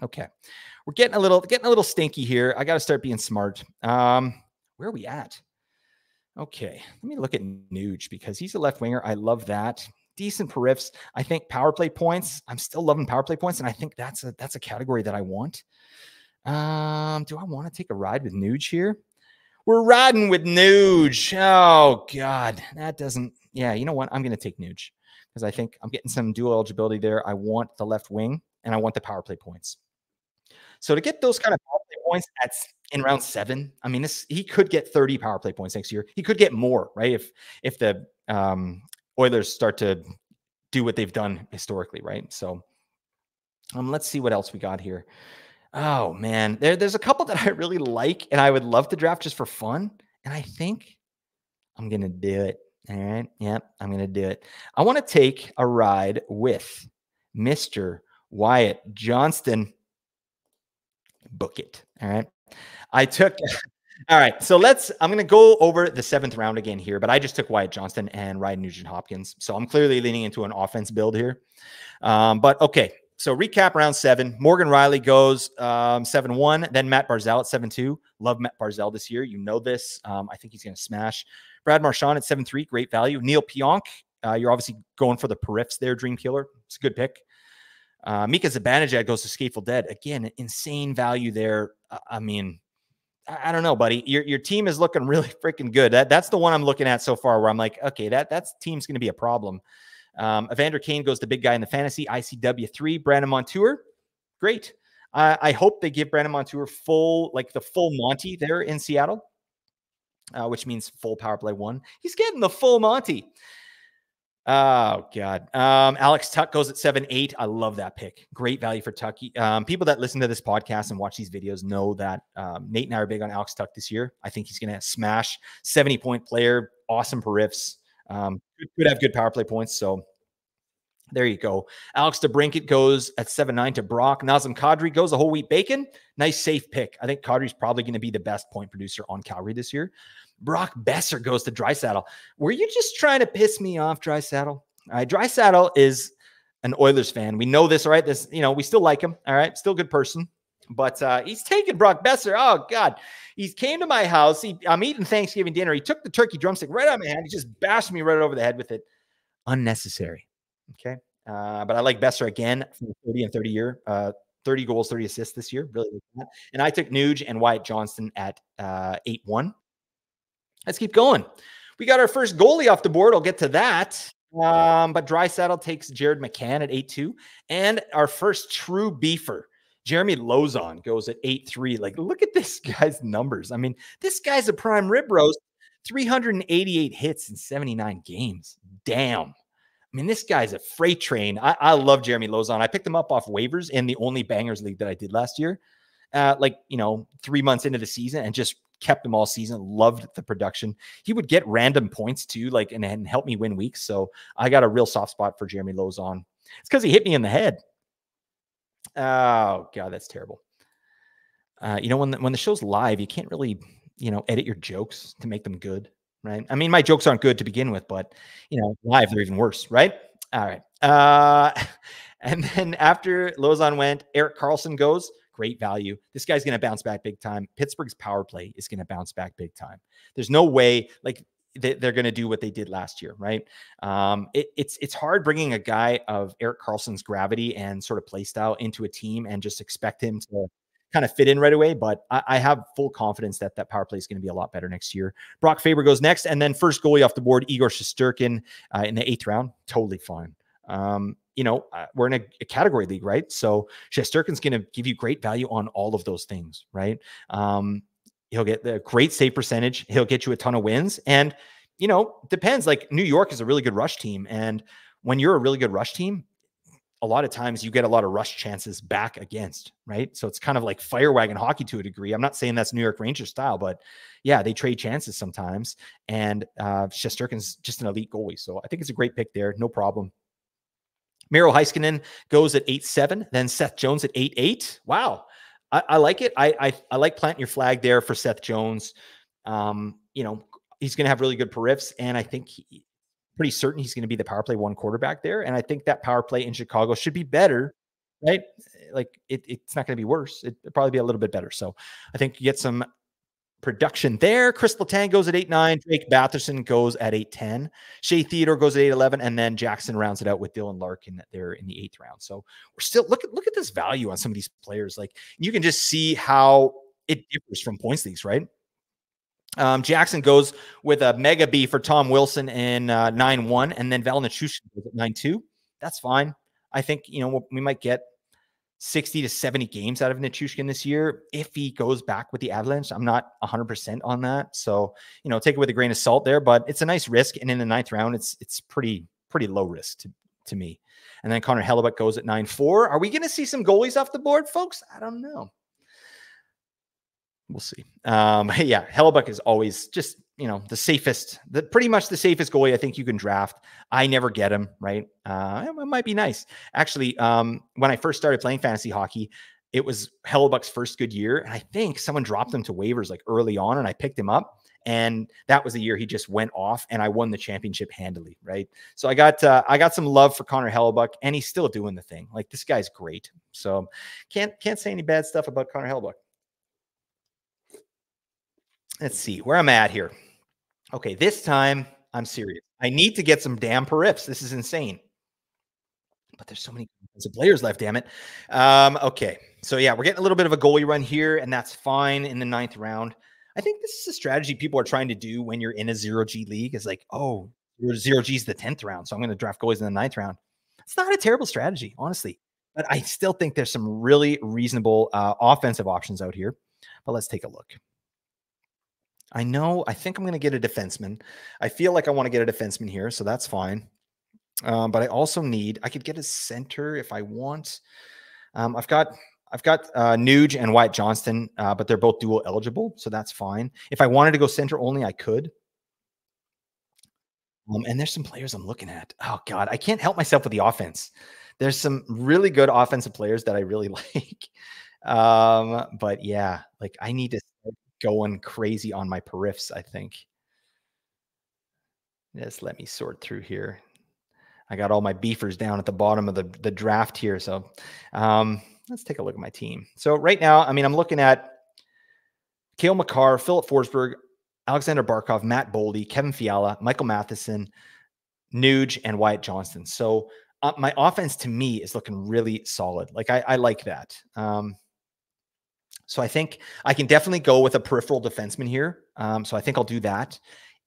Okay, we're getting a little stinky here. I got to start being smart. Where are we at? Okay, let me look at Nuge because he's a left winger. I love that. Decent periffs. I think power play points. I'm still loving power play points, and I think that's a category that I want. Do I want to take a ride with Nuge here? We're riding with Nuge. Oh, God. That doesn't... Yeah, you know what? I'm going to take Nuge because I think I'm getting some dual eligibility there. I want the left wing, and I want the power play points. So to get those kind of power play points in round 7, I mean, he could get 30 power play points next year. He could get more, right? If the Oilers start to do what they've done historically, right? So let's see what else we got here. Oh, man. There's a couple that I really like, and I would love to draft just for fun, and I think I'm going to do it. All right? Yep, I'm going to do it. I want to take a ride with Mr. Wyatt Johnston. Book it. All right? All right, so I'm going to go over the 7th round again here, but I just took Wyatt Johnston and Ryan Nugent-Hopkins, so I'm clearly leaning into an offense build here. But okay. So recap round 7. Morgan Riley goes 7-1. Then Matt Barzal at 7-2. Love Matt Barzal this year. You know this. I think he's going to smash. Brad Marchand at 7-3. Great value. Neil Pionk. You're obviously going for the periffs there, Dream Killer. It's a good pick. Mika Zibanejad goes to Skateful Dead. Again, insane value there. I mean, I don't know, buddy. Your team is looking really freaking good. That's the one I'm looking at so far where I'm like, okay, that's team's going to be a problem. Evander Kane goes the big guy in the fantasy. ICW 3. Brandon Montour, great. I hope they give Brandon Montour the full Monty there in Seattle, which means full power play 1. He's getting the full Monty. Oh God. Alex Tuck goes at 7-8. I love that pick. Great value for Tuck. People that listen to this podcast and watch these videos know that Nate and I are big on Alex Tuck this year. I think he's going to smash. 70-point player. Awesome periffs. Could have good power play points. So there you go. Alex DeBrincat goes at 7-9 to Brock. Nazem Kadri goes a whole wheat bacon. Nice safe pick. I think Kadri's probably going to be the best point producer on Calgary this year. Brock Besser goes to Draisaitl. Were you just trying to piss me off, Draisaitl? All right, Draisaitl is an Oilers fan. We know this, all right? We still like him, all right? Still a good person. But he's taken Brock Besser. Oh, God. He came to my house. I'm eating Thanksgiving dinner. He took the turkey drumstick right out of my hand. He just bashed me right over the head with it. Unnecessary. Okay. But I like Besser again from the 30 and 30 year. 30 goals, 30 assists this year. Really like that. And I took Nuge and Wyatt Johnston at 8-1. Let's keep going. We got our first goalie off the board. I'll get to that. But Draisaitl takes Jared McCann at 8-2. And our first true beefer, Jeremy Lauzon, goes at 8-3. Like, look at this guy's numbers. I mean, this guy's a prime rib roast. 388 hits in 79 games. Damn. I mean, this guy's a freight train. I love Jeremy Lauzon. I picked him up off waivers in the only Bangers League that I did last year. 3 months into the season, and just kept him all season. Loved the production. He would get random points too, and help me win weeks. So I got a real soft spot for Jeremy Lauzon. It's because he hit me in the head. Oh God, that's terrible. When the show's live, you can't really, edit your jokes to make them good, right? I mean, my jokes aren't good to begin with, but live they're even worse, right? All right. And then after Lozon went, Erik Karlsson goes. Great value. This guy's going to bounce back big time. Pittsburgh's power play is going to bounce back big time. There's no way they're going to do what they did last year, right? It's hard bringing a guy of Erik Karlsson's gravity and sort of play style into a team and just expect him to kind of fit in right away. But I have full confidence that power play is going to be a lot better next year. Brock Faber goes next. And then first goalie off the board, Igor Shesterkin in the 8th round. Totally fine. We're in a category league, right? So Shesterkin's going to give you great value on all of those things, right? He'll get the great save percentage. He'll get you a ton of wins. And, depends. Like New York is a really good rush team. And when you're a really good rush team, a lot of times you get a lot of rush chances back against, right? So it's kind of like fire wagon hockey to a degree. I'm not saying that's New York Rangers style, but yeah, they trade chances sometimes. And Shesterkin's just an elite goalie. So I think it's a great pick there. No problem. Miro Heiskanen goes at 8-7, then Seth Jones at 8-8. Wow. I like it. I like planting your flag there for Seth Jones. He's going to have really good periffs, and I think pretty certain he's going to be the power play 1 quarterback there. And I think that power play in Chicago should be better, right? Like it's not going to be worse. It'll probably be a little bit better. So I think you get some production there. Chris Letang goes at 8-9. Drake Batherson goes at 8-10. Shea Theodore goes at 8-11. And then Jackson rounds it out with Dylan Larkin there in the 8th round. So we're still look at this value on some of these players. Like you can just see how it differs from points leagues, right? Jackson goes with a mega B for Tom Wilson in 9-1, and then Val Nichushkin goes at 9-2. That's fine. I think, we might get 60 to 70 games out of Nichushkin this year if he goes back with the Avalanche. I'm not 100% on that. So, take it with a grain of salt there, but it's a nice risk. And in the 9th round, it's pretty low risk to me. And then Connor Hellebuyck goes at 9-4. Are we going to see some goalies off the board, folks? I don't know. We'll see. Yeah, Hellebuyck is always just, the safest, pretty much the safest goalie I think you can draft. I never get him, right? It might be nice. Actually, when I first started playing fantasy hockey, it was Hellebuyck's first good year. And I think someone dropped him to waivers like early on, and I picked him up. And that was the year he just went off, and I won the championship handily, right? So I got some love for Connor Hellebuyck, and he's still doing the thing. Like this guy's great. So can't say any bad stuff about Connor Hellebuyck. Let's see where I'm at here. Okay, this time I'm serious. I need to get some damn periffs. This is insane. But there's so many players left, damn it. Okay, so yeah, we're getting a little bit of a goalie run here, and that's fine in the 9th round. I think this is a strategy people are trying to do when you're in a 0G league. Is like, oh, 0G is the 10th round, so I'm going to draft goalies in the 9th round. It's not a terrible strategy, honestly. But I still think there's some really reasonable offensive options out here. But let's take a look. I think I'm going to get a defenseman. I feel like I want to get a defenseman here, so that's fine. But I also I could get a center if I want. I've got Nuge and Wyatt Johnston, but they're both dual eligible, so that's fine. If I wanted to go center only, I could. And there's some players I'm looking at. Oh God, I can't help myself with the offense. There's some really good offensive players that I really like. But yeah, like I need to going crazy on my periffs, I think. Just let me sort through here. I got all my beefers down at the bottom of the draft here. So let's take a look at my team. So right now, I mean, I'm looking at Cale Makar, Philip Forsberg, Alexander Barkov, Matt Boldy, Kevin Fiala, Michael Matheson, Nuge, and Wyatt Johnston. So my offense to me is looking really solid. Like I like that. So I think I can definitely go with a peripheral defenseman here. So I think I'll do that.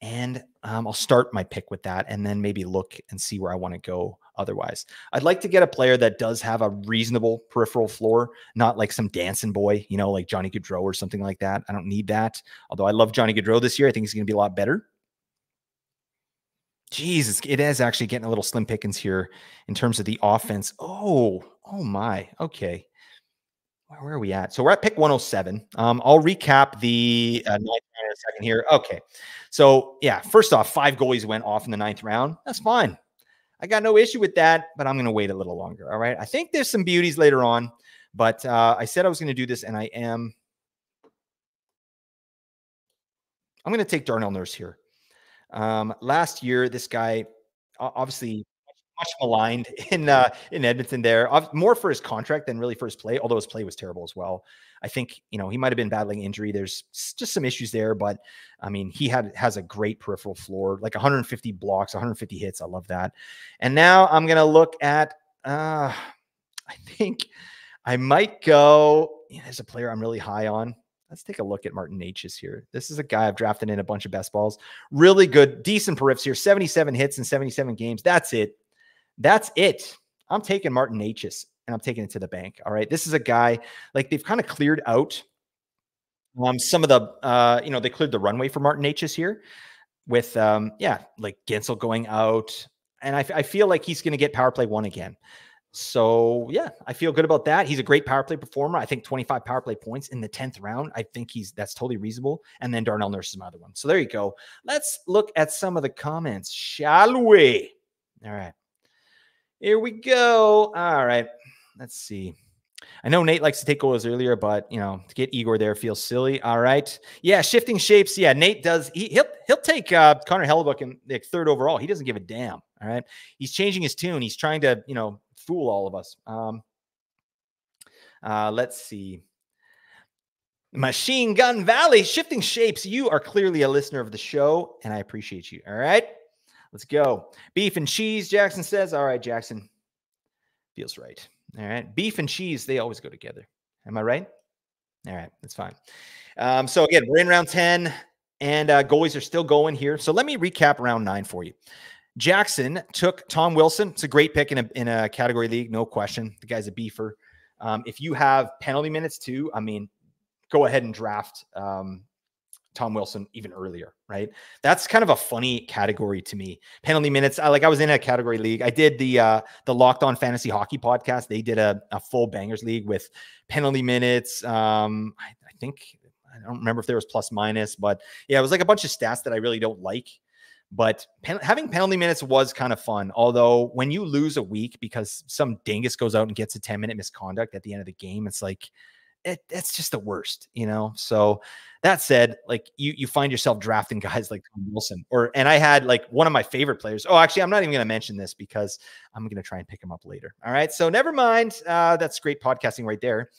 And I'll start my pick with that and then maybe look and see where I want to go otherwise. I'd like to get a player that does have a reasonable peripheral floor, not like some dancing boy, like Johnny Gaudreau or something like that. I don't need that. Although I love Johnny Gaudreau this year. I think he's going to be a lot better. Jesus, it is actually getting a little slim pickings here in terms of the offense. Oh my. Okay. Where are we at? So we're at pick 107. I'll recap the 9th round in a second here. Okay. So yeah, first off, 5 goalies went off in the 9th round. That's fine. I got no issue with that, but I'm going to wait a little longer. All right. I think there's some beauties later on, but I said I was going to do this, and I am. I'm going to take Darnell Nurse here. Last year, this guy obviously much maligned in Edmonton there, more for his contract than really for his play, although his play was terrible as well. I think, he might have been battling injury. There's just some issues there, but I mean, he has a great peripheral floor, like 150 blocks, 150 hits. I love that. And now I'm going to look at, I think I might go, there's a player I'm really high on. Let's take a look at Martin Necas here. This is a guy I've drafted in a bunch of best balls. Really good, decent periffs here. 77 hits in 77 games. That's it. That's it. I'm taking Martin Necas, and I'm taking it to the bank. All right. This is a guy, like, they've kind of cleared out some of the, they cleared the runway for Martin Necas here with, like Gensel going out. And I feel like he's going to get power play 1 again. So yeah, I feel good about that. He's a great power play performer. I think 25 power play points in the 10th round. I think that's totally reasonable. And then Darnell Nurse is my other one. So there you go. Let's look at some of the comments, shall we? All right. Here we go. All right. Let's see. I know Nate likes to take goals earlier, but to get Igor there feels silly. All right. Yeah, shifting shapes. Yeah, Nate does. He'll take Connor Hellebuyck in like 3rd overall. He doesn't give a damn. All right. He's changing his tune. He's trying to, fool all of us. Let's see. Machine Gun Valley, shifting shapes. You are clearly a listener of the show, and I appreciate you. All right. Let's go. Beef and cheese, Jackson says. All right, Jackson. Feels right. All right. Beef and cheese, they always go together. Am I right? All right. That's fine. So again, we're in round 10, and goalies are still going here. So let me recap round 9 for you. Jackson took Tom Wilson. It's a great pick in a category league, no question. The guy's a beefer. If you have penalty minutes too, I mean, go ahead and draft Tom Wilson even earlier, right? That's kind of a funny category to me. Penalty minutes. I was in a category league. I did the Locked On Fantasy Hockey podcast. They did a full bangers league with penalty minutes. I think, I don't remember if there was plus minus, but yeah, it was like a bunch of stats that I really don't like. But having penalty minutes was kind of fun. Although when you lose a week because some dingus goes out and gets a 10-minute misconduct at the end of the game, it's like, it's just the worst, So that said, like you find yourself drafting guys like Tom Wilson, and I had like one of my favorite players. Oh, actually, I'm not even going to mention this because I'm going to try and pick him up later. All right. So never mind. That's great podcasting right there.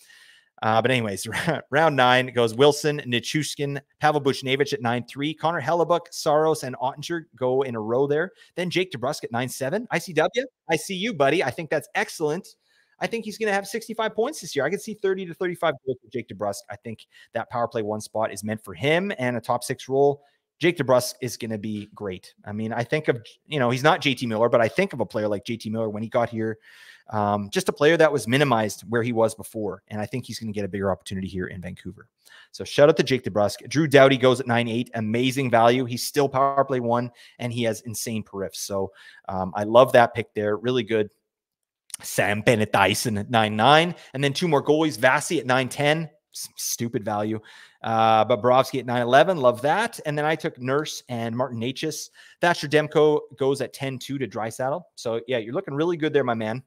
But anyways, round 9 goes Wilson, Nichushkin, Pavel Buchnevich at 9-3, Connor Hellebuyck, Saros, and Ottinger go in a row there. Then Jake DeBrusk at 9-7. ICW, I see you, buddy. I think that's excellent. I think he's going to have 65 points this year. I can see 30 to 35 goals for Jake DeBrusk. I think that power play 1 spot is meant for him and a top 6 role. Jake DeBrusk is going to be great. I mean, I think of, he's not JT Miller, but I think of a player like JT Miller when he got here. Just a player that was minimized where he was before. And I think he's going to get a bigger opportunity here in Vancouver. So shout out to Jake DeBrusk. Drew Doughty goes at 9-8, amazing value. He's still power play 1 and he has insane periffs. So I love that pick there. Really good. Sam Bennett Dyson at 9-9. And then 2 more goalies, Vasi at 9-10. Stupid value. But Bobrovsky at 9-11. Love that. And then I took Nurse and Martin Necas. Thatcher Demko goes at 10-2 to Draisaitl. So yeah, you're looking really good there, my man.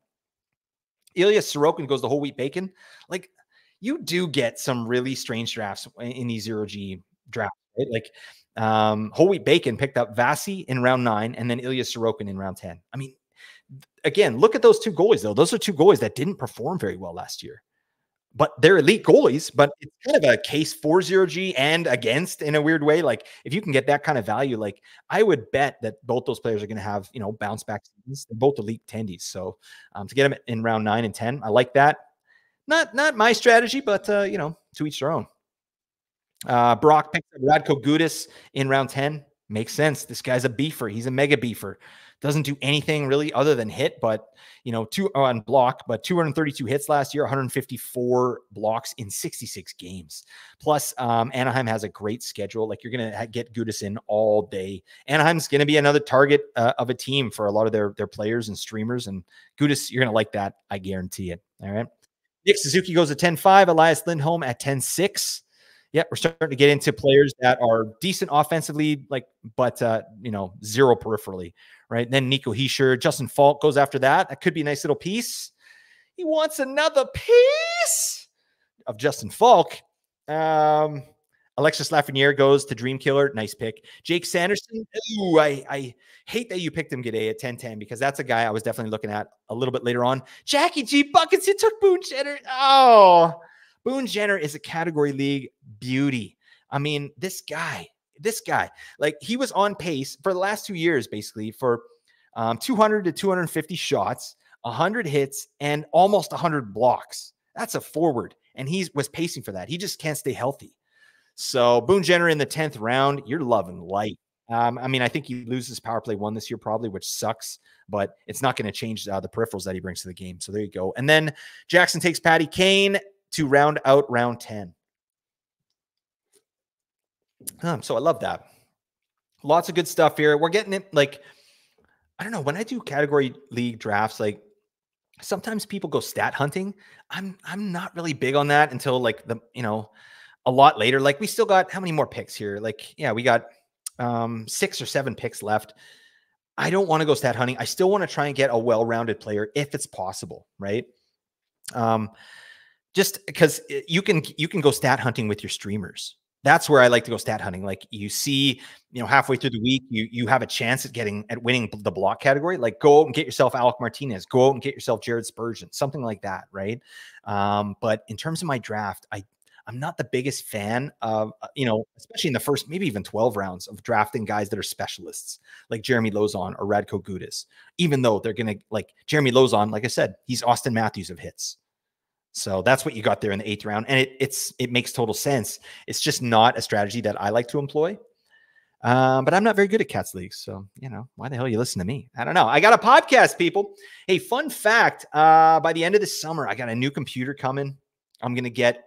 Ilya Sorokin goes the whole wheat bacon. Like, you do get some really strange drafts in these 0G drafts, right? Like, whole wheat bacon picked up Vasi in round 9 and then Ilya Sorokin in round 10. I mean, again, look at those 2 goalies, though. Those are 2 goalies that didn't perform very well last year. But they're elite goalies, but it's kind of a case for 0G and against in a weird way. Like, if you can get that kind of value, like, I would bet that both those players are going to have, bounce back seasons. They're both elite tendies. So to get them in round 9 and 10, I like that. Not my strategy, but to each their own. Brock picks up Radko Gudas in round 10. Makes sense. This guy's a beefer. He's a mega beefer. Doesn't do anything really other than hit, but 2 on block, but 232 hits last year, 154 blocks in 66 games. Plus, Anaheim has a great schedule. Like, you're going to get Gudas in all day. Anaheim's going to be another target of a team for a lot of their players and streamers. And Gudas, you're going to like that. I guarantee it. All right. Nick Suzuki goes at 10-5. Elias Lindholm at 10-6. Yeah, we're starting to get into players that are decent offensively, like, but zero peripherally, right? Then Nico Heischer, Justin Falk goes after that. That could be a nice little piece. He wants another piece of Justin Falk. Alexis Lafreniere goes to Dream Killer. Nice pick. Jake Sanderson. Ooh, I hate that you picked him, G'day, at 10-10 because that's a guy I was definitely looking at a little bit later on. Jackie G Buckets. You took Boone Jenner. Oh, Boone Jenner is a category league beauty. I mean, this guy, like he was on pace for the last 2 years, basically for 200 to 250 shots, 100 hits, and almost 100 blocks. That's a forward. And he was pacing for that. He just can't stay healthy. So Boone Jenner in the 10th round, you're loving light. I mean, I think he loses power play 1 this year probably, which sucks, but it's not going to change the peripherals that he brings to the game. So there you go. And then Jackson takes Patty Kane to round out round 10. So I love that. Lots of good stuff here. We're getting it. Like, I don't know, when I do category league drafts, like sometimes people go stat hunting. I'm not really big on that until like a lot later. Like we still got how many more picks here? Like, yeah, we got 6 or 7 picks left. I don't want to go stat hunting. I still want to try and get a well-rounded player if it's possible, right? Just because you can go stat hunting with your streamers. That's where I like to go stat hunting. Like you see, halfway through the week, you have a chance at winning the block category. Like go out and get yourself Alec Martinez. Go out and get yourself Jared Spurgeon, something like that, right? But in terms of my draft, I'm not the biggest fan of, especially in the first, maybe even 12 rounds of drafting guys that are specialists like Jeremy Lozon or Radko Gudas, even though they're going to like Jeremy Lozon, like I said, he's Austin Matthews of hits. So that's what you got there in the 8th round. And it makes total sense. It's just not a strategy that I like to employ. But I'm not very good at Cats Leagues. So, why the hell you listen to me? I don't know. I got a podcast, people. Hey, fun fact. By the end of the summer, I got a new computer coming. I'm going to get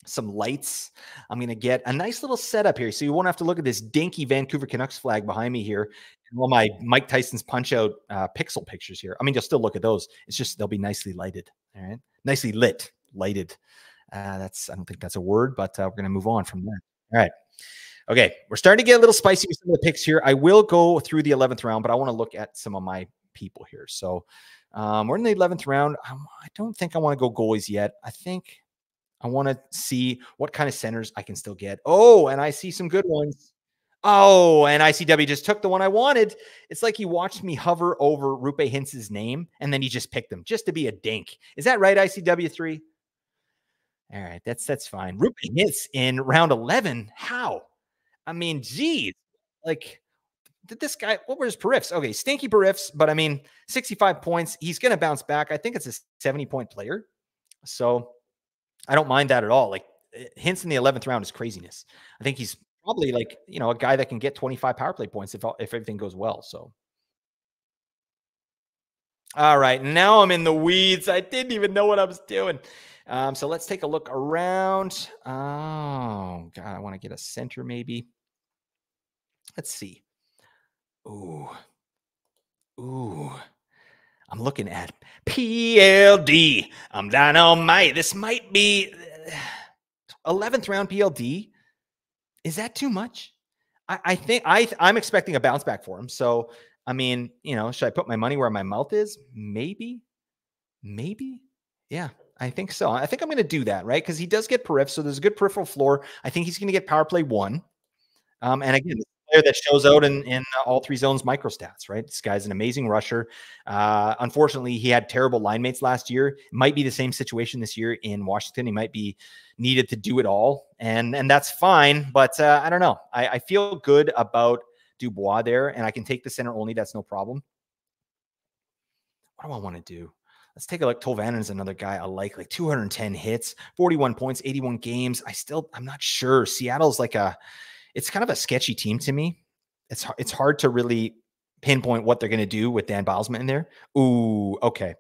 some lights. I'm going to get a nice little setup here. So you won't have to look at this dinky Vancouver Canucks flag behind me here. And all my Mike Tyson's punch out pixel pictures here. I mean, you'll still look at those. It's just, they'll be nicely lighted. All right. Nicely lighted. I don't think that's a word, but we're going to move on from there. All right. Okay. We're starting to get a little spicy with some of the picks here. I will go through the 11th round, but I want to look at some of my people here. So we're in the 11th round. I don't think I want to go goalies yet. I think I want to see what kind of centers I can still get. Oh, and I see some good ones. Oh, and ICW just took the one I wanted. It's like he watched me hover over Rupe Hintz's name, and then he just picked him just to be a dink. Is that right, ICW3? All right, that's fine. Rupe Hintz in round 11. How? I mean, geez. Like, did this guy, what were his periffs? Okay, stinky periffs, but I mean, 65 points. He's going to bounce back. I think it's a 70-point player. So I don't mind that at all. Like, Hintz in the 11th round is craziness. I think he's probably like, a guy that can get 25 power play points if everything goes well. So, all right, now I'm in the weeds. I didn't even know what I was doing. So let's take a look around. Oh, God, I want to get a center maybe. Let's see. Ooh. I'm looking at PLD. I'm dynamite. This might be 11th round PLD. Is that too much? I think I'm expecting a bounce back for him. So, I mean, should I put my money where my mouth is? Maybe. Yeah, I think so. I think I'm going to do that, right? Because he does get periph, so there's a good peripheral floor. I think he's going to get power play 1. And again, player that shows out in all 3 zones micro stats, right? This guy's an amazing rusher. Unfortunately, he had terrible line mates last year. It might be the same situation this year in Washington. He might be needed to do it all, and that's fine. But I don't know. I feel good about Dubois there, and I can take the center only. That's no problem. What do I want to do? Let's take a look. Tolvanen is another guy I like 210 hits, 41 points, 81 games. I'm not sure. Seattle's it's kind of a sketchy team to me. It's hard to really pinpoint what they're going to do with Dan Bilesman in there. Ooh, okay.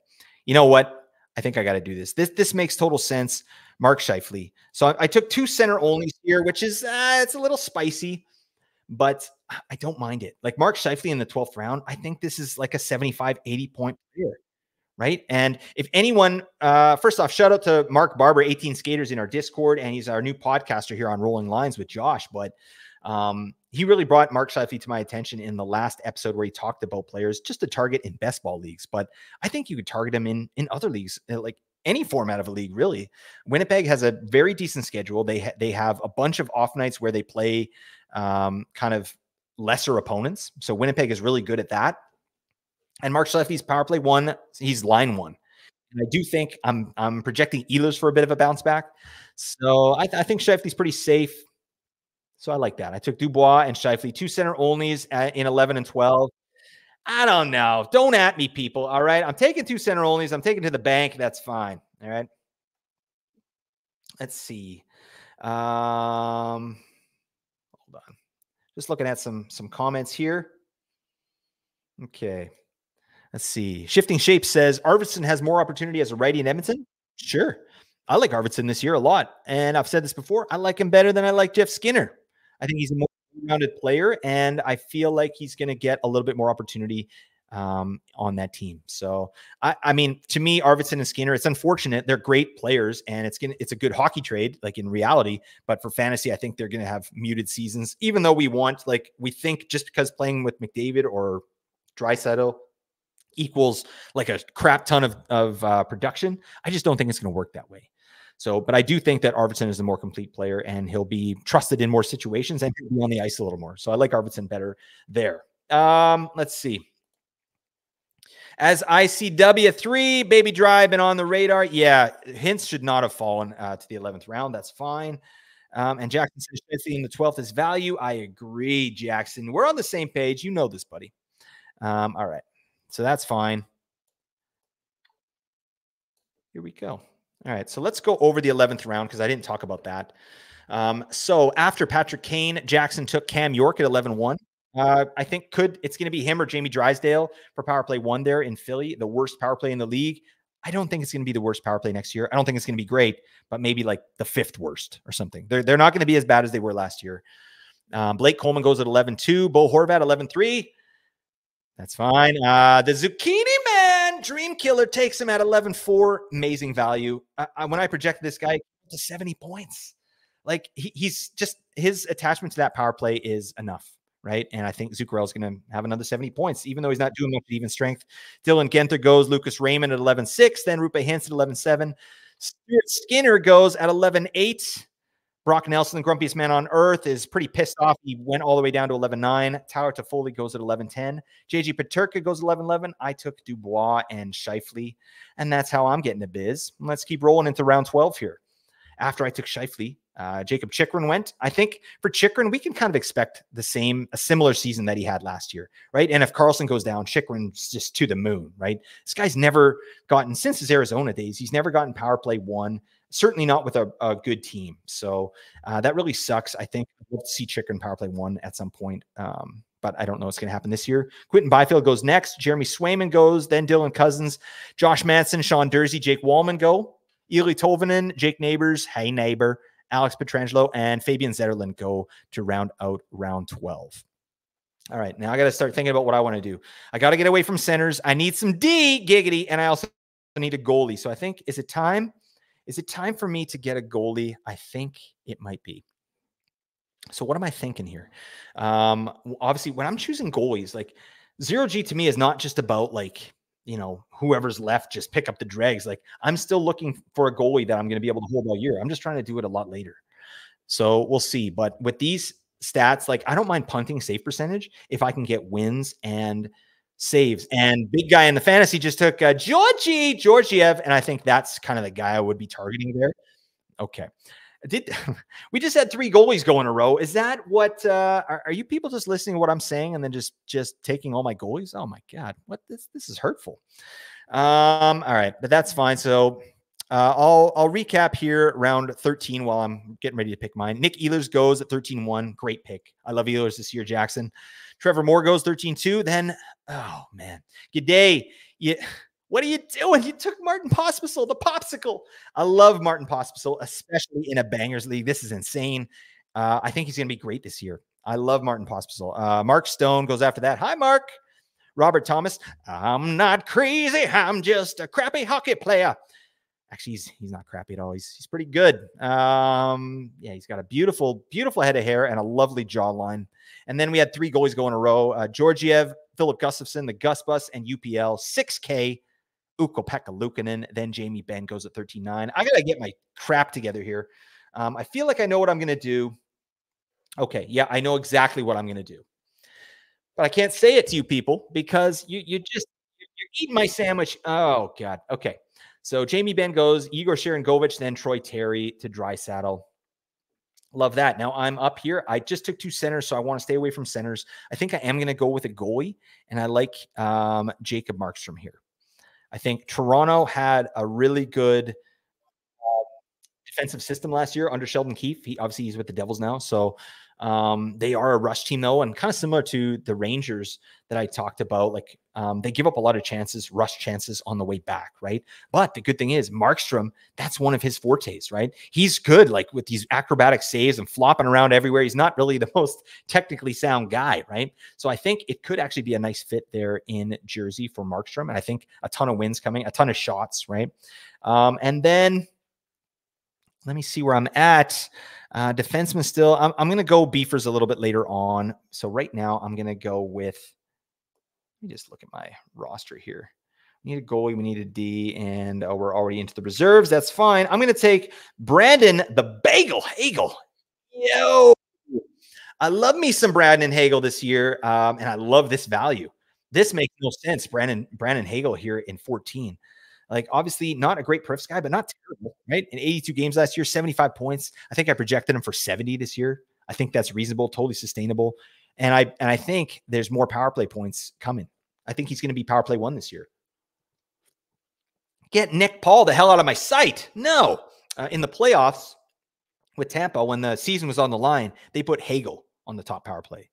You know what? I think I got to do this. This makes total sense. Mark Scheifele. So I took 2 center onlys here, which is it's a little spicy, but I don't mind it. Like Mark Scheifele in the 12th round, I think this is like a 75, 80 point player, right? And if anyone, first off, shout out to Mark Barber, 18 Skaters in our Discord, and he's our new podcaster here on Rolling Lines with Josh. But he really brought Mark Scheifele to my attention in the last episode where he talked about players just to target in best ball leagues. But I think you could target him in other leagues, like any format of a league, really. Winnipeg has a very decent schedule. They have a bunch of off nights where they play kind of lesser opponents. So Winnipeg is really good at that. And Mark Scheifele's power play 1, he's line 1. And I do think I'm projecting Ehlers for a bit of a bounce back. So I think Scheifele's pretty safe. So I like that. I took Dubois and Scheifele, 2 center onlys in 11 and 12. I don't know. Don't at me, people. All right. I'm taking 2 center onlys. I'm taking to the bank. That's fine. All right. Let's see. Hold on. Just looking at some comments here. Okay. Let's see. Shifting Shape says Arvidsson has more opportunity as a righty in Edmonton. Sure. I like Arvidsson this year a lot. And I've said this before. I like him better than I like Jeff Skinner. I think he's a more rounded player, and I feel like he's going to get a little bit more opportunity on that team. So, I mean, to me, Arvidsson and Skinner, it's unfortunate. They're great players, and it's a good hockey trade, like in reality. But for fantasy, I think they're going to have muted seasons, even though we think just because playing with McDavid or Draisaitl equals like a crap ton of production. I just don't think it's going to work that way. So, but I do think that Arvidsson is a more complete player, and he'll be trusted in more situations and he'll be on the ice a little more. So I like Arvidsson better there. Let's see. As ICW 3, Baby Drive been on the radar. Yeah, Hintz should not have fallen to the 11th round. That's fine. And Jackson says in the 12th is value. I agree, Jackson. We're on the same page. You know this, buddy. All right. So that's fine. Here we go. All right. So let's go over the 11th round because I didn't talk about that. So after Patrick Kane, Jackson took Cam York at 11-1. I think it's going to be him or Jamie Drysdale for power play 1 there in Philly, the worst power play in the league. I don't think it's going to be the worst power play next year. I don't think it's going to be great, but maybe like the 5th worst or something. They're not going to be as bad as they were last year. Blake Coleman goes at 11-2. Bo Horvat 11-3. That's fine. The Zucchini Man Dream Killer takes him at 11-4. Amazing value. When I project this guy to 70 points, like he's just, his attachment to that power play is enough, right? And I think Zuccarello is going to have another 70 points, even though he's not doing much even strength. Dylan Genther goes. Lucas Raymond at 11-6. Then Rupe Hintz at 11-7. Stuart Skinner goes at 11-8. Brock Nelson, the grumpiest man on earth, is pretty pissed off. He went all the way down to 11-9. Tower Toffoli goes at 11-10. JG Peterka goes 11-11. I took Dubois and Scheifele, and that's how I'm getting the biz. Let's keep rolling into round 12 here. After I took Scheifele, Jacob Chychrun went. I think for Chychrun, we can kind of expect a similar season that he had last year, right? And if Carlson goes down, Chychrun's just to the moon, right? This guy's never gotten, since his Arizona days, he's never gotten power play 1. Certainly not with a good team. So that really sucks. I think we'll see Chychrun power play 1 at some point. But I don't know what's going to happen this year. Quentin Byfield goes next. Jeremy Swayman goes. Then Dylan Cousins, Josh Manson, Sean Dursey, Jake Wallman go. Eli Tolvanen, Jake Neighbors, hey neighbor, Alex Petrangelo, and Fabian Zetterlund go to round out round 12. All right, now I got to start thinking about what I want to do. I got to get away from centers. I need some D, giggity, and I also need a goalie. So I think, is it time? Is it time for me to get a goalie? I think it might be. So what am I thinking here? Obviously, when I'm choosing goalies, like 0G to me is not just about like, whoever's left, just pick up the dregs. Like I'm still looking for a goalie that I'm going to be able to hold all year. I'm just trying to do it a lot later. So we'll see. But with these stats, like I don't mind punting save percentage if I can get wins and saves. And big guy in the fantasy just took Georgiev. And I think that's kind of the guy I would be targeting there. Okay. We just had 3 goalies go in a row. Is that what are you people just listening to what I'm saying and then just taking all my goalies? Oh my God, what this is hurtful. All right, but that's fine. So I'll recap here round 13 while I'm getting ready to pick mine. Nick Ehlers goes at 13-1. Great pick. I love Ehlers this year, Jackson. Trevor Moore goes 13-2. Then, oh man, G'day. What are you doing? You took Martin Pospisil, the popsicle. I love Martin Pospisil, especially in a bangers league. This is insane. I think he's going to be great this year. I love Martin Pospisil. Mark Stone goes after that. Hi, Mark. Robert Thomas, I'm not crazy. I'm just a crappy hockey player. Actually, he's not crappy at all. He's pretty good. Yeah, he's got a beautiful, beautiful head of hair and a lovely jawline. And then we had 3 goalies go in a row. Georgiev, Philip Gustafson, the Gus Bus, and UPL, 6K. Ukko-Pekka Luukkonen. Then Jamie Benn goes at 13.9. I got to get my crap together here. I feel like I know what I'm going to do. Okay, yeah, I know exactly what I'm going to do. But I can't say it to you people because you're eating my sandwich. Oh, God. Okay. So Jamie Benn goes, Igor Sharangovich, then Troy Terry to Draisaitl. Love that. Now I'm up here. I just took 2 centers, so I want to stay away from centers. I think I am going to go with a goalie, and I like Jacob Markstrom here. I think Toronto had a really good defensive system last year under Sheldon Keefe. He's with the Devils now. So they are a rush team though, and kind of similar to the Rangers that I talked about. Like they give up a lot of chances, rush chances on the way back, right? But the good thing is Markstrom, that's one of his fortes, right? He's good like with these acrobatic saves and flopping around everywhere. He's not really the most technically sound guy, right? So I think it could actually be a nice fit there in Jersey for Markstrom. And I think a ton of wins coming, a ton of shots, right? And then let me see where I'm at. Defenseman still. I'm going to go beefers a little bit later on. So right now I'm going to go with, let me just look at my roster here. We need a goalie. We need a D, and we're already into the reserves. That's fine. I'm going to take Brandon the Bagel Hagel. Yo, I love me some Brandon Hagel this year, and I love this value. This makes no sense. Brandon Hagel here in 14. Like, obviously not a great Prifs guy, but not terrible, right? In 82 games last year, 75 points. I think I projected him for 70 this year. I think that's reasonable, totally sustainable. And I think there's more power play points coming. I think he's going to be power play 1 this year. Get Nick Paul the hell out of my sight. No. In the playoffs with Tampa, when the season was on the line, they put Hagel on the top power play.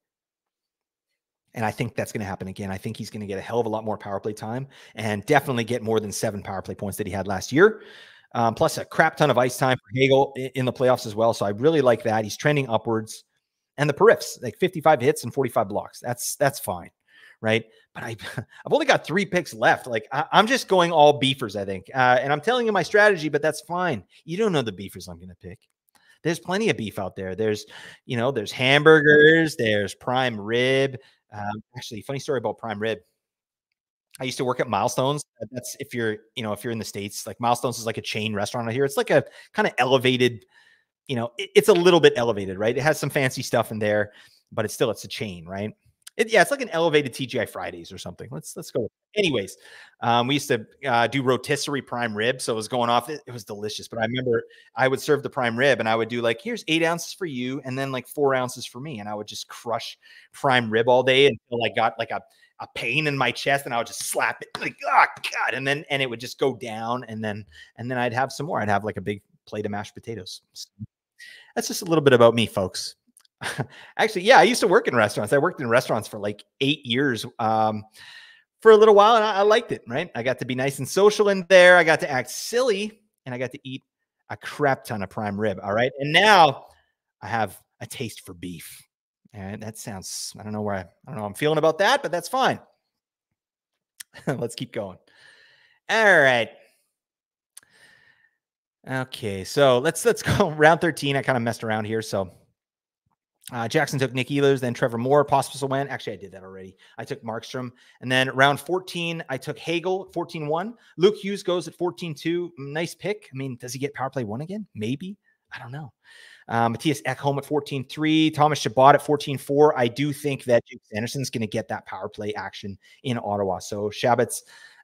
And I think that's going to happen again. I think he's going to get a hell of a lot more power play time and definitely get more than 7 power play points that he had last year. Plus a crap ton of ice time for Hagel in the playoffs as well. So I really like that. He's trending upwards. And the Perifs, like 55 hits and 45 blocks. That's fine, right? But I've only got 3 picks left. Like I'm just going all beefers, I think. And I'm telling you my strategy, but that's fine. You don't know the beefers I'm going to pick. There's plenty of beef out there. There's hamburgers. There's prime rib. Actually, funny story about prime rib. I used to work at Milestones. That's if you're in the States, like Milestones is like a chain restaurant out here. It's like a kind of elevated, it's a little bit elevated, right? It has some fancy stuff in there, but it's a chain, right? It's like an elevated TGI Fridays or something. Let's go. Anyways, we used to do rotisserie prime rib. So it was going off. It was delicious. But I remember I would serve the prime rib and I would do like, here's 8 ounces for you. And then like 4 ounces for me. And I would just crush prime rib all day until I got like a pain in my chest and I would just slap it like, oh God. And it would just go down. And then I'd have some more. I'd have like a big plate of mashed potatoes. So that's just a little bit about me, folks. Actually, yeah, I used to work in restaurants. I worked in restaurants for like 8 years for a little while, and I liked it, right? I got to be nice and social in there. I got to act silly, and I got to eat a crap ton of prime rib, all right? And now I have a taste for beef. And that sounds, I don't know how I'm feeling about that, but that's fine. Let's keep going. All right. Okay, so let's go round 13. I kind of messed around here, so Jackson took Nick Ehlers, then Trevor Moore. Pospisil went. Actually, I did that already. I took Markstrom. And then round 14, I took Hagel, 14-1. Luke Hughes goes at 14-2. Nice pick. I mean, does he get power play 1 again? Maybe. I don't know. Matthias Ekholm at 14-3. Thomas Chabot at 14-4. I do think that Jake Sanderson's going to get that power play action in Ottawa. So Chabot's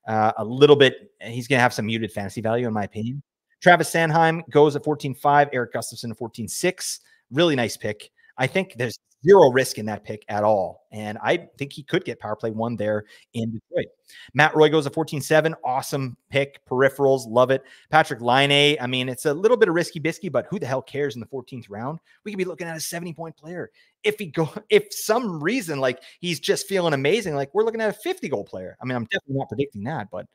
a little bit, he's going to have some muted fantasy value, in my opinion. Travis Sanheim goes at 14-5. Eric Gustafson at 14-6. Really nice pick. I think there's zero risk in that pick at all. And I think he could get power play 1 there in Detroit. Matt Roy goes at 14-7. Awesome pick. Peripherals. Love it. Patrick Laine. I mean, it's a little bit of risky bisky, but who the hell cares in the 14th round? We could be looking at a 70-point player. If some reason, like he's just feeling amazing, like we're looking at a 50-goal player. I mean, I'm definitely not predicting that, but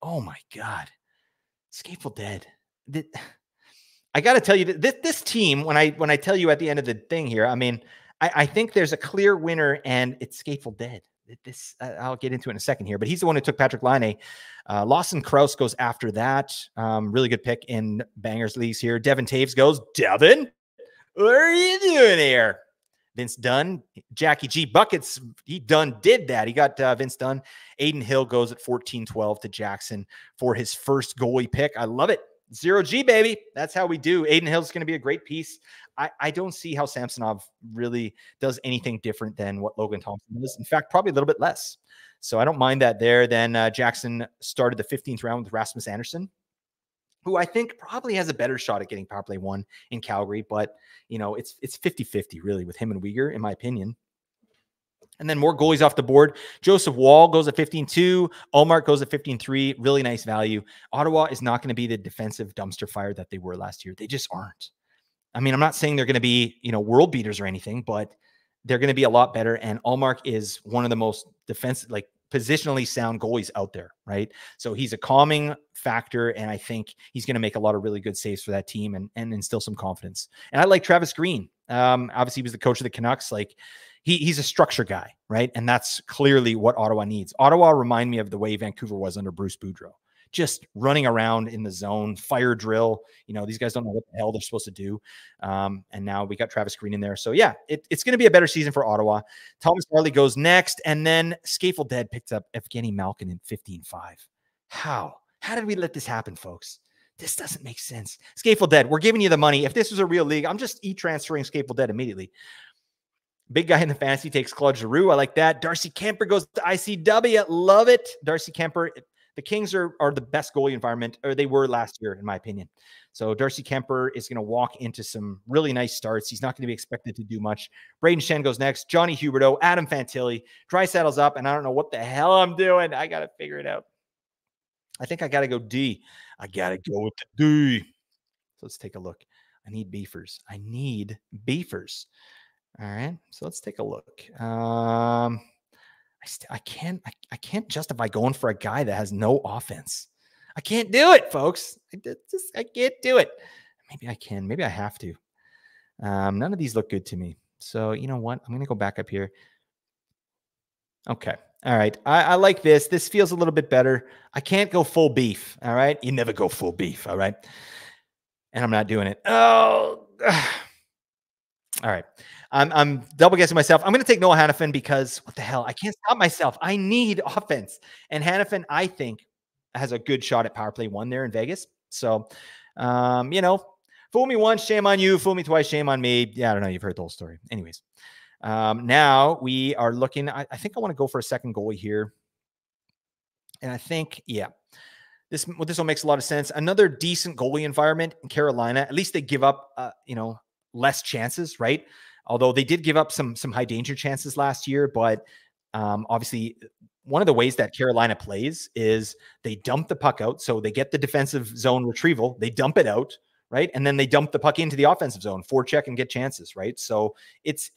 oh my God. Skateful Dead. I got to tell you this team, when I tell you at the end of the thing here, I mean, I think there's a clear winner and it's Skateful Dead. this I'll get into in a second here, but he's the one who took Patrick Laine. Lawson Krause goes after that. Really good pick in bangers leagues here. Devin Taves goes. Devin, what are you doing here? Vince Dunn, Jackie G buckets. He did that. He got Vince Dunn. Aiden Hill goes at 14-12 to Jackson for his first goalie pick. I love it. 0G, baby. That's how we do. Aiden Hill's going to be a great piece. I don't see how Samsonov really does anything different than what Logan Thompson does. In fact, probably a little bit less. So I don't mind that there. Then Jackson started the 15th round with Rasmus Anderson, who I think probably has a better shot at getting power play 1 in Calgary. But, it's 50-50 really with him and Weegar, in my opinion. And then more goalies off the board. Joseph Woll goes at 15-2. Ullmark goes at 15-3. Really nice value. Ottawa is not going to be the defensive dumpster fire that they were last year. They just aren't. I mean, I'm not saying they're going to be, world beaters or anything, but they're going to be a lot better. And Ullmark is one of the most positionally sound goalies out there, right? So he's a calming factor, and I think he's going to make a lot of really good saves for that team and instill some confidence. And I like Travis Green. Obviously, he was the coach of the Canucks. Like, he's a structure guy, right? And that's clearly what Ottawa needs. Ottawa remind me of the way Vancouver was under Bruce Boudreau. Just running around in the zone, fire drill. These guys don't know what the hell they're supposed to do. And now we got Travis Green in there. So yeah, it's going to be a better season for Ottawa. Thomas Harley goes next. And then Scafell Dead picked up Evgeny Malkin in 15-5. How did we let this happen, folks? This doesn't make sense. Scafell Dead, we're giving you the money. If this was a real league, I'm just e-transferring Scafell Dead immediately. Big guy in the fantasy takes Claude Giroux. I like that. Darcy Kemper goes to ICW. Love it. Darcy Kemper. The Kings are the best goalie environment, or they were last year, in my opinion. So Darcy Kemper is going to walk into some really nice starts. He's not going to be expected to do much. Braden Shen goes next. Johnny Huberdeau, Adam Fantilli. Draisaitl's up, and I don't know what the hell I'm doing. I got to figure it out. I think I got to go D. I got to go with the D. So let's take a look. I need beefers. All right. So let's take a look. I can't justify going for a guy that has no offense. I can't do it, folks. I can't do it. Maybe I can. Maybe I have to. None of these look good to me. So you know what? I'm going to go back up here. Okay. All right. I like this. This feels a little bit better. I can't go full beef. All right. You never go full beef. All right. And I'm not doing it. Oh. All right. I'm double guessing myself. I'm going to take Noah Hanifin because what the hell? I can't stop myself. I need offense. And Hanifin, I think, has a good shot at power play 1 there in Vegas. So, fool me once, shame on you. Fool me twice, shame on me. Yeah, I don't know. You've heard the whole story. Anyways, now we are looking. I think I want to go for a second goalie here. And I think, yeah, this one makes a lot of sense. Another decent goalie environment in Carolina. At least they give up, less chances, right? Although they did give up some high danger chances last year, but obviously one of the ways that Carolina plays is they dump the puck out. So they get the defensive zone retrieval, they dump it out, right? And then they dump the puck into the offensive zone, forecheck and get chances, right? So it's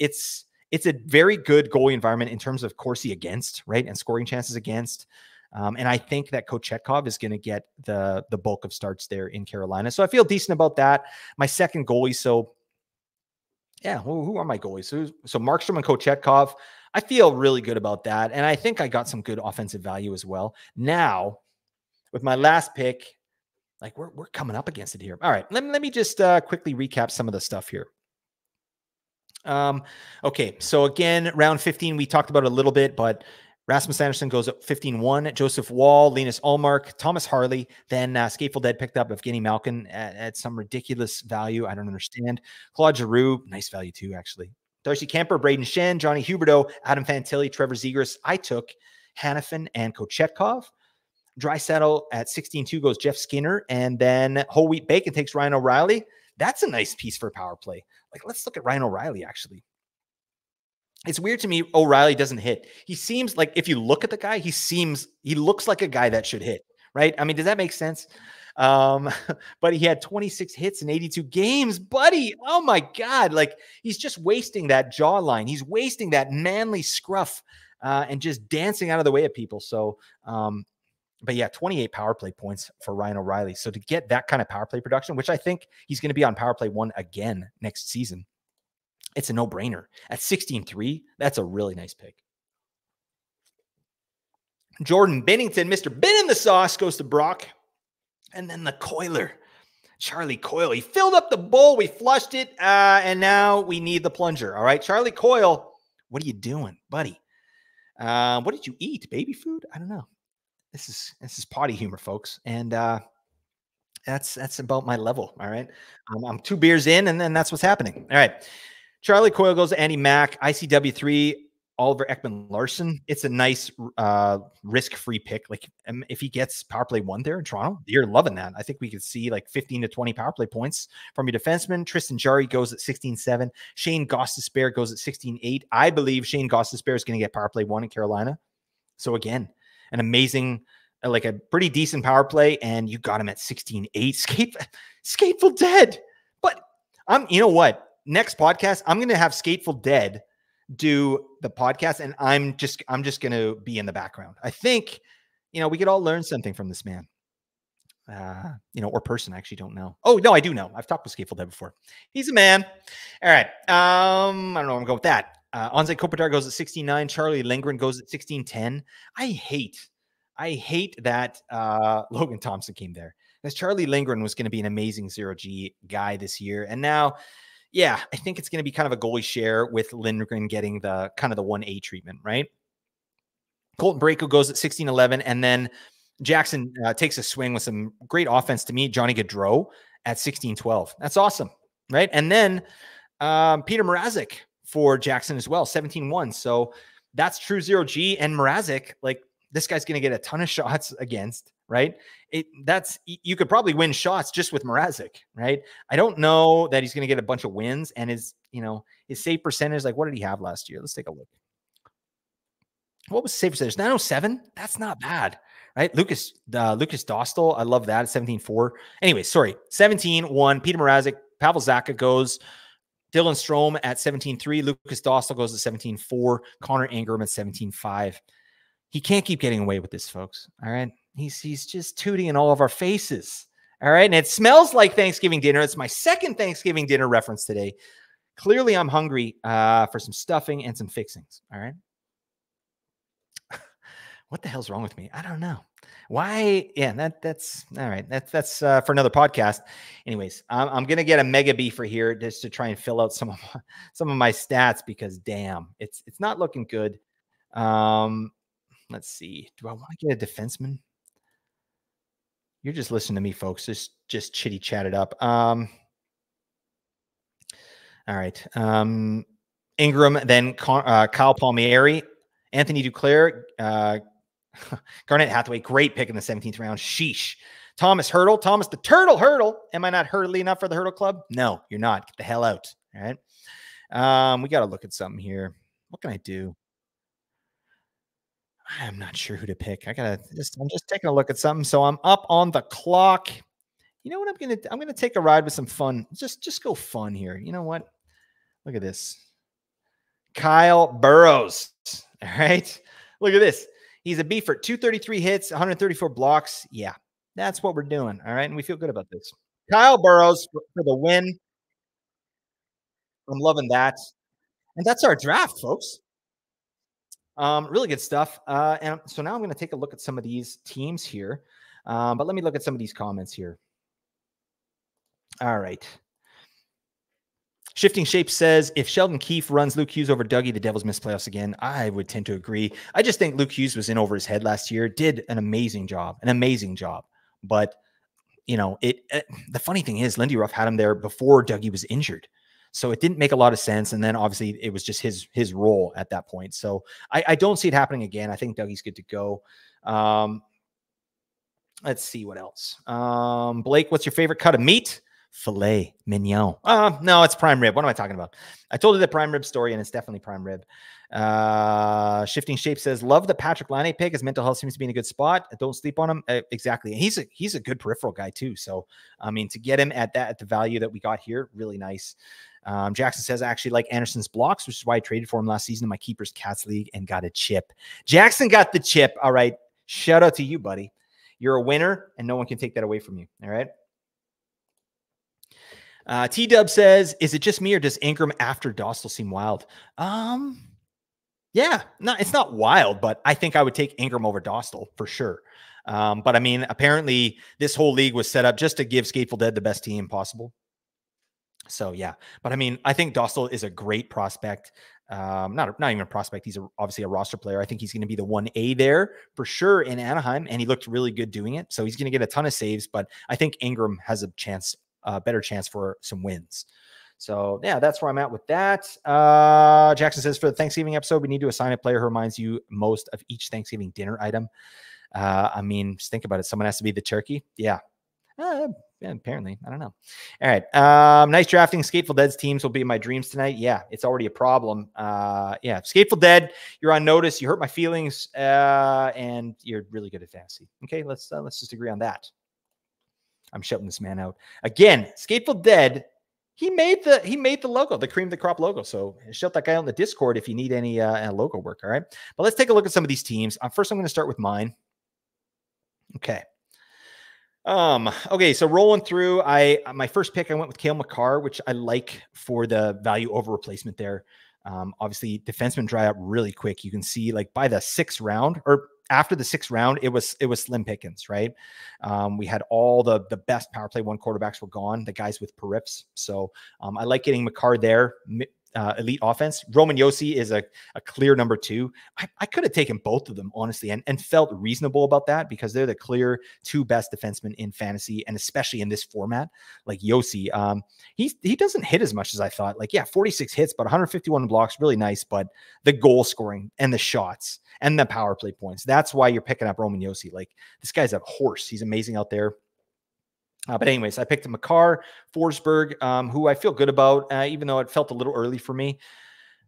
a very good goalie environment in terms of Corsi against, right? And scoring chances against. And I think that Kochetkov is going to get the bulk of starts there in Carolina. So I feel decent about that. My second goalie. So yeah, who are my goalies? So Markstrom and Kochetkov. I feel really good about that. And I think I got some good offensive value as well. Now, with my last pick, like we're coming up against it here. All right, let me just quickly recap some of the stuff here. Okay, so again, round 15, we talked about it a little bit, but Rasmus Anderson goes up 15-1. Joseph Woll, Linus Ullmark, Thomas Harley. Then Scafell Dead picked up Evgeny Malkin at some ridiculous value. I don't understand. Claude Giroux, nice value too, actually. Darcy Kemper, Braden Shen, Johnny Huberdeau, Adam Fantilli, Trevor Zegras. I took Hanifin and Kochetkov. Draisaitl at 16-2 goes Jeff Skinner. And then Whole Wheat Bacon takes Ryan O'Reilly. That's a nice piece for power play. Like, let's look at Ryan O'Reilly, actually. It's weird to me O'Reilly doesn't hit. He seems like, if you look at the guy, he looks like a guy that should hit, right? I mean, does that make sense? But he had 26 hits in 82 games, buddy. Oh my God. Like, he's just wasting that jawline. He's wasting that manly scruff and just dancing out of the way of people. So, but yeah, 28 power play points for Ryan O'Reilly. So to get that kind of power play production, which I think he's going to be on power play 1 again next season, it's a no-brainer. At 16-3, that's a really nice pick. Jordan Bennington, Mr. Ben in the sauce, goes to Brock. And then the Coiler, Charlie Coyle. He filled up the bowl. We flushed it. And now we need the plunger. All right, Charlie Coyle, what are you doing, buddy? What did you eat? Baby food? I don't know. This is potty humor, folks. And that's about my level. All right. I'm 2 beers in, and then that's what's happening. All right. Charlie Coyle goes to Andy Mack. ICW3, Oliver Ekman Larson. It's a nice risk-free pick. Like if he gets power play 1 there in Toronto, you're loving that. I think we could see like 15 to 20 power play points from your defenseman. Tristan Jarry goes at 16-7. Shane Gostisbehere goes at 16-8. I believe Shane Gostisbehere is going to get power play 1 in Carolina. So again, an amazing, like a pretty decent power play, and you got him at 16-8. Skateful Dead. But you know what? Next podcast, I'm going to have Skateful Dead do the podcast, and I'm just going to be in the background. I think, we could all learn something from this man. Or person. I actually don't know. Oh, no, I do know. I've talked with Skateful Dead before. He's a man. All right. I don't know where I'm going with that. Anze Kopitar goes at 16-9. Charlie Lindgren goes at 16-10. I hate that Logan Thompson came there, because Charlie Lindgren was going to be an amazing 0G guy this year. And now, yeah, I think it's going to be kind of a goalie share with Lindgren getting the kind of the 1A treatment, right? Colton Brayko goes at 16-11. And then Jackson takes a swing with some great offense to me. Johnny Gaudreau at 16-12. That's awesome, right? And then Peter Mrazek for Jackson as well, 17-1. So that's true 0G. And Mrazek, like, this guy's going to get a ton of shots against, right? You could probably win shots just with Mrazek, right? I don't know that he's going to get a bunch of wins, and his save percentage, like, what did he have last year? Let's take a look. What was save percentage? 907? That's not bad, right? Lucas Dostal, I love that at 17-4. Anyway, sorry, 17-1. Peter Mrazek, Pavel Zacha goes. Dylan Strome at 17-3. Lucas Dostal goes at 17-4. Connor Ingram at 17-5. He can't keep getting away with this, folks. All right. He's just tooting in all of our faces. All right. And it smells like Thanksgiving dinner. It's my second Thanksgiving dinner reference today. Clearly, I'm hungry for some stuffing and some fixings. All right. What the hell's wrong with me? I don't know. Why? Yeah, that's all right. That's for another podcast. Anyways, I'm gonna get a mega beefer here just to try and fill out some of my stats, because damn, it's not looking good. Let's see. Do I want to get a defenseman? You're just listening to me, folks. Just chitty chat it up. All right. Ingram, then Kyle Palmieri, Anthony Duclair, Garnett Hathaway. Great pick in the 17th round. Sheesh. Thomas Hurdle. Thomas the Turtle Hurdle. Am I not hurdly enough for the Hurdle Club? No, you're not. Get the hell out. All right. We got to look at something here. What can I do? I'm not sure who to pick. I'm just taking a look at something. So I'm up on the clock. You know what I'm gonna take a ride with some fun. Just go fun here. You know what? Look at this. Kyle Burrows. All right. Look at this. He's a beefer. 233 hits, 134 blocks. Yeah, that's what we're doing. All right. And we feel good about this. Kyle Burrows for the win. I'm loving that. And that's our draft, folks. Really good stuff. And so now I'm going to take a look at some of these teams here. But let me look at some of these comments here. All right. Shifting Shape says, if Sheldon Keefe runs Luke Hughes over Dougie, the Devils miss playoffs again. I would tend to agree. I just think Luke Hughes was in over his head last year, did an amazing job. But, the funny thing is, Lindy Ruff had him there before Dougie was injured. So it didn't make a lot of sense. And then obviously it was just his role at that point. So I don't see it happening again. I think Dougie's good to go. Let's see what else. Blake, what's your favorite cut of meat? Filet mignon. No, it's prime rib. What am I talking about? I told you the prime rib story, and it's definitely prime rib. Shifting Shape says, love the Patrick Laine pick. His mental health seems to be in a good spot. Don't sleep on him. Exactly. And he's a good peripheral guy too. So, I mean, to get him at the value that we got here, really nice. Jackson says, I actually like Anderson's blocks, which is why I traded for him last season in my Keepers Cats League and got a chip. Jackson got the chip. All right. Shout out to you, buddy. You're a winner, and no one can take that away from you. All right. T-Dub says, is it just me, or does Ingram after Dostal seem wild? Yeah, no, it's not wild, but I think I would take Ingram over Dostal for sure. But I mean, apparently this whole league was set up just to give Skateful Dead the best team possible. So yeah, but I mean, I think Dostal is a great prospect. Not even a prospect. He's obviously a roster player. I think he's going to be the 1A there for sure in Anaheim, and he looked really good doing it. So he's going to get a ton of saves, but I think Ingram has a better chance for some wins. So yeah, that's where I'm at with that. Jackson says, for the Thanksgiving episode, we need to assign a player who reminds you most of each Thanksgiving dinner item. I mean, just think about it. Someone has to be the turkey. Yeah. Yeah, apparently. I don't know. All right. Nice drafting. Skateful Dead's teams will be in my dreams tonight. Yeah, it's already a problem. Yeah, Skateful Dead, you're on notice. You hurt my feelings, and you're really good at fantasy. Okay, let's just agree on that. I'm shouting this man out again. Skateful Dead. He made the logo, the cream of the crop logo. So shout that guy out in the Discord if you need any logo work. All right. But let's take a look at some of these teams. First, I'm going to start with mine. Okay. Okay, so rolling through, my first pick, I went with Cale Makar, which I like for the value over replacement there. Obviously defensemen dry up really quick. You can see like by the 6th round or after the 6th round, it was slim pickings, right? We had all the best power play 1 quarterbacks were gone, the guys with periffs. So I like getting Makar there. Elite offense. Roman Josi is a clear number 2. I could have taken both of them, honestly, and felt reasonable about that because they're the clear 2 best defensemen in fantasy, and especially in this format. Like Josi, he doesn't hit as much as I thought. Like, yeah, 46 hits, but 151 blocks, really nice. But the goal scoring and the shots and the power play points, that's why you're picking up Roman Josi. Like, this guy's a horse. He's amazing out there. But anyways, I picked Makar, Forsberg, who I feel good about, even though it felt a little early for me.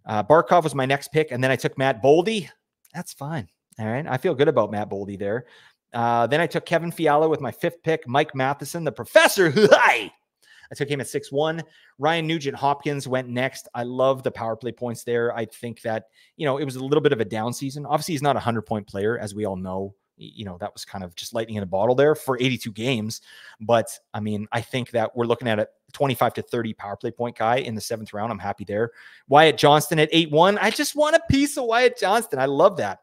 Barkov was my next pick, and then I took Matt Boldy. That's fine. All right. I feel good about Matt Boldy there. Then I took Kevin Fiala with my 5th pick, Mike Matheson, the professor. I took him at 6-1. Ryan Nugent-Hopkins went next. I love the power play points there. I think that, it was a little bit of a down season. Obviously, he's not a 100-point player, as we all know. That was kind of just lightning in a bottle there for 82 games. But I mean, I think that we're looking at a 25 to 30 power play point guy in the 7th round. I'm happy there. Wyatt Johnston at 8-1. I just want a piece of Wyatt Johnston. I love that.